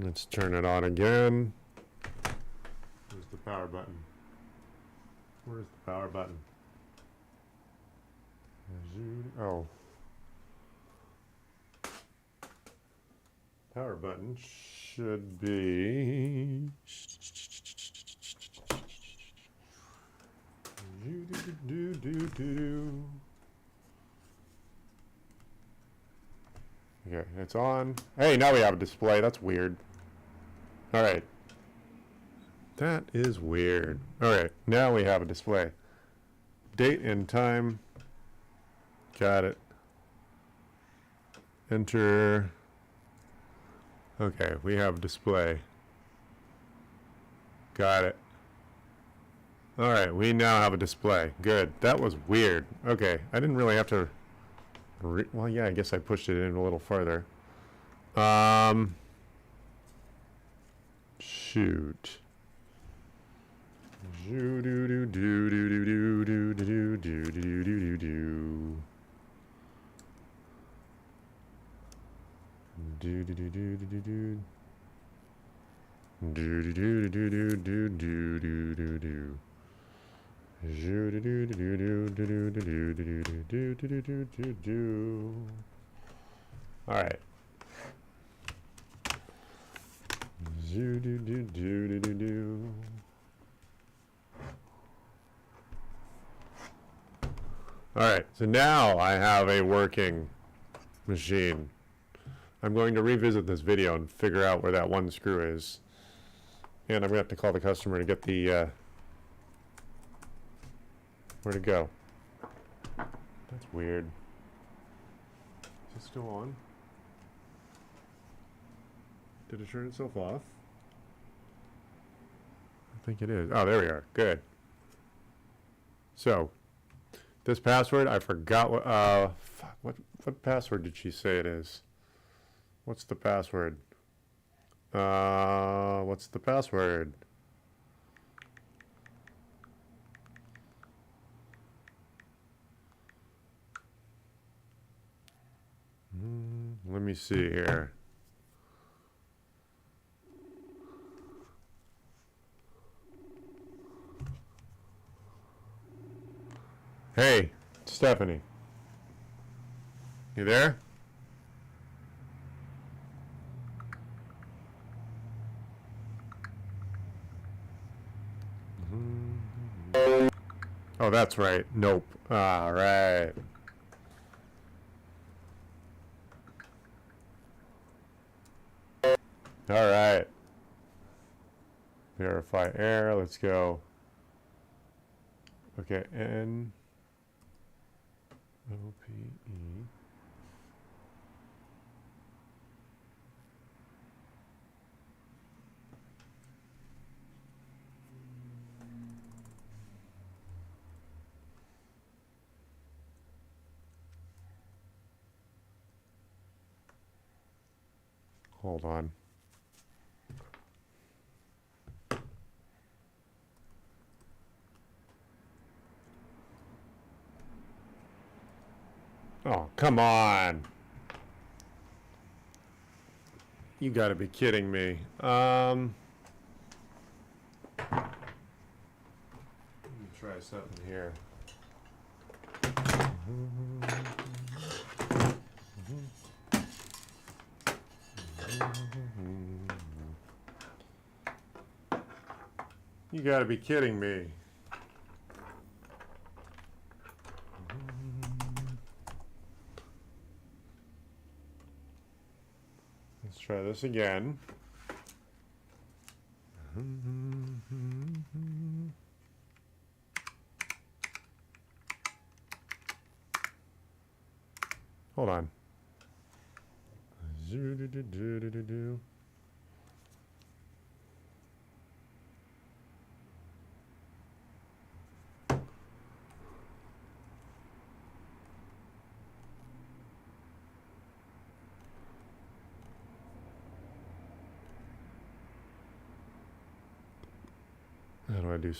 Let's turn it on again. Where's the power button? Where's the power button? Oh. Power button should be... Okay, it's on. Hey, now we have a display. That's weird. All right. That is weird. All right, now we have a display. Date and time. Got it. Enter. Okay, we have a display. Got it. All right, we now have a display. Good. That was weird. Okay, I didn't really have to... well, yeah, I guess I pushed it in a little farther. Shoot. Do do do do do do do do do do do do do. Do do do do do do. Do do do do do do do do do do. Do do do do do do do do do do do do do do. All right. Do do do do do do do. All right. So now I have a working machine. I'm going to revisit this video and figure out where that one screw is. And I'm going to have to call the customer to get the, where'd it go? That's weird. Is it still on? Did it turn itself off? I think it is. Oh, there we are. Good. So, this password, I forgot what password did she say it is? What's the password? What's the password? Let me see here. Hey, Stephanie. You there? Oh, that's right. Nope. All right. All right. Verify error. Let's go. Okay, N O P E. Hold on. Oh, come on. You gotta be kidding me. Let me try something here. You gotta be kidding me. Let's try this again. Hold on. Do. How do I do?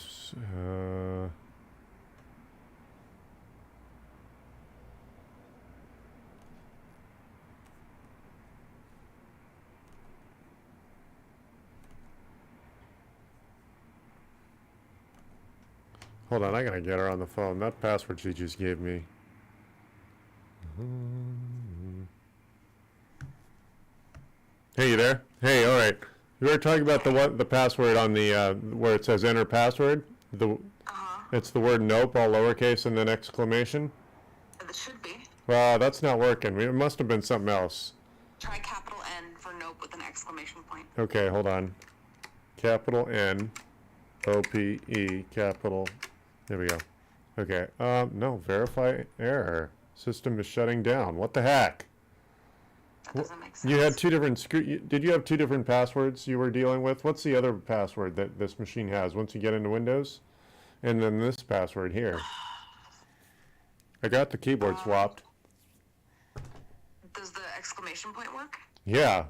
Hold on, I gotta get her on the phone. That password she just gave me. Hey, you there? Hey, all right. You were talking about the password on the where it says enter password. It's the word nope, all lowercase and then exclamation. It should be. Well, that's not working. It must have been something else. Try capital N for nope with an exclamation point. Okay, hold on. Capital N, O P E, capital. There we go. Okay. No, verify error. System is shutting down. What the heck? That doesn't make sense. You had two different did you have two different passwords you were dealing with? What's the other password that this machine has once you get into Windows? And then this password here. I got the keyboard swapped. Does the exclamation point work? Yeah.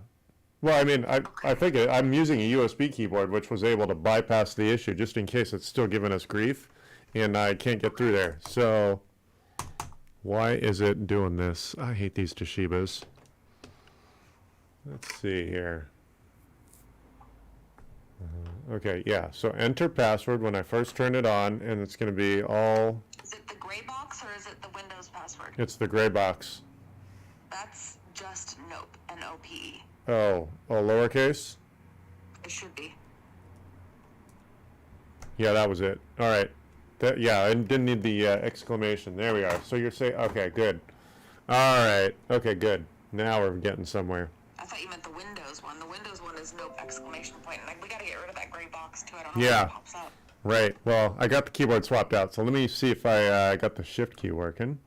Well, I mean, I think I'm using a USB keyboard, which was able to bypass the issue just in case it's still giving us grief, and I can't get through there. So, why is it doing this? I hate these Toshibas. Let's see here. Okay, yeah. So enter password when I first turn it on, and it's going to be all. Is it the gray box or is it the Windows password? It's the gray box. That's just Nope, N-O-P-E. Oh, lowercase. It should be. Yeah, that was it. All right. That, yeah, I didn't need the exclamation. There we are. So you're saying, okay, good. All right. Okay, good. Now we're getting somewhere. I thought you meant the Windows one. The Windows one is Nope, exclamation point. Like, we gotta get rid of that gray box too. I don't know Yeah. how it pops up. Right. Well, I got the keyboard swapped out, so let me see if I got the shift key working.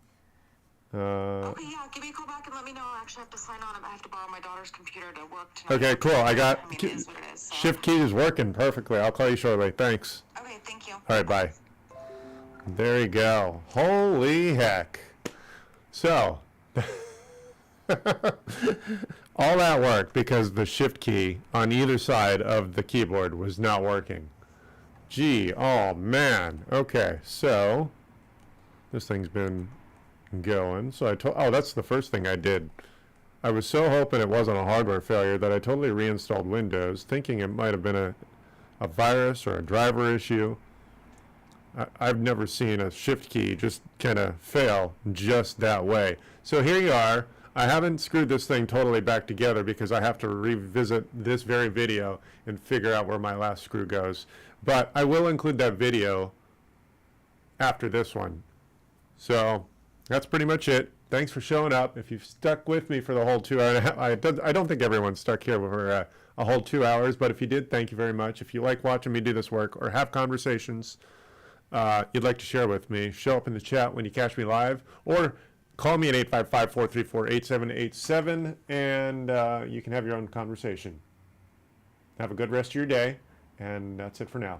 Okay, yeah, give me a call back and let me know. I actually have to sign on. I have to borrow my daughter's computer to work tonight. Okay, cool. I got I mean, it is what it is. So. shift key is working perfectly. I'll call you shortly. Thanks. Okay, thank you. All right, bye. There you go. Holy heck. So, all that work because the shift key on either side of the keyboard was not working. Gee, oh man. Okay, so this thing's been going. So oh, that's the first thing I did. I was so hoping it wasn't a hardware failure that I totally reinstalled Windows, thinking it might have been a virus or a driver issue. I've never seen a shift key just kind of fail just that way. So here you are. I haven't screwed this thing totally back together because I have to revisit this very video and figure out where my last screw goes. But I will include that video after this one. So that's pretty much it. Thanks for showing up. If you've stuck with me for the whole 2 hours, I don't think everyone's stuck here for a whole 2 hours, but if you did, thank you very much. If you like watching me do this work or have conversations you'd like to share with me, show up in the chat when you catch me live, or call me at 855-434-8787, and you can have your own conversation. Have a good rest of your day, and that's it for now.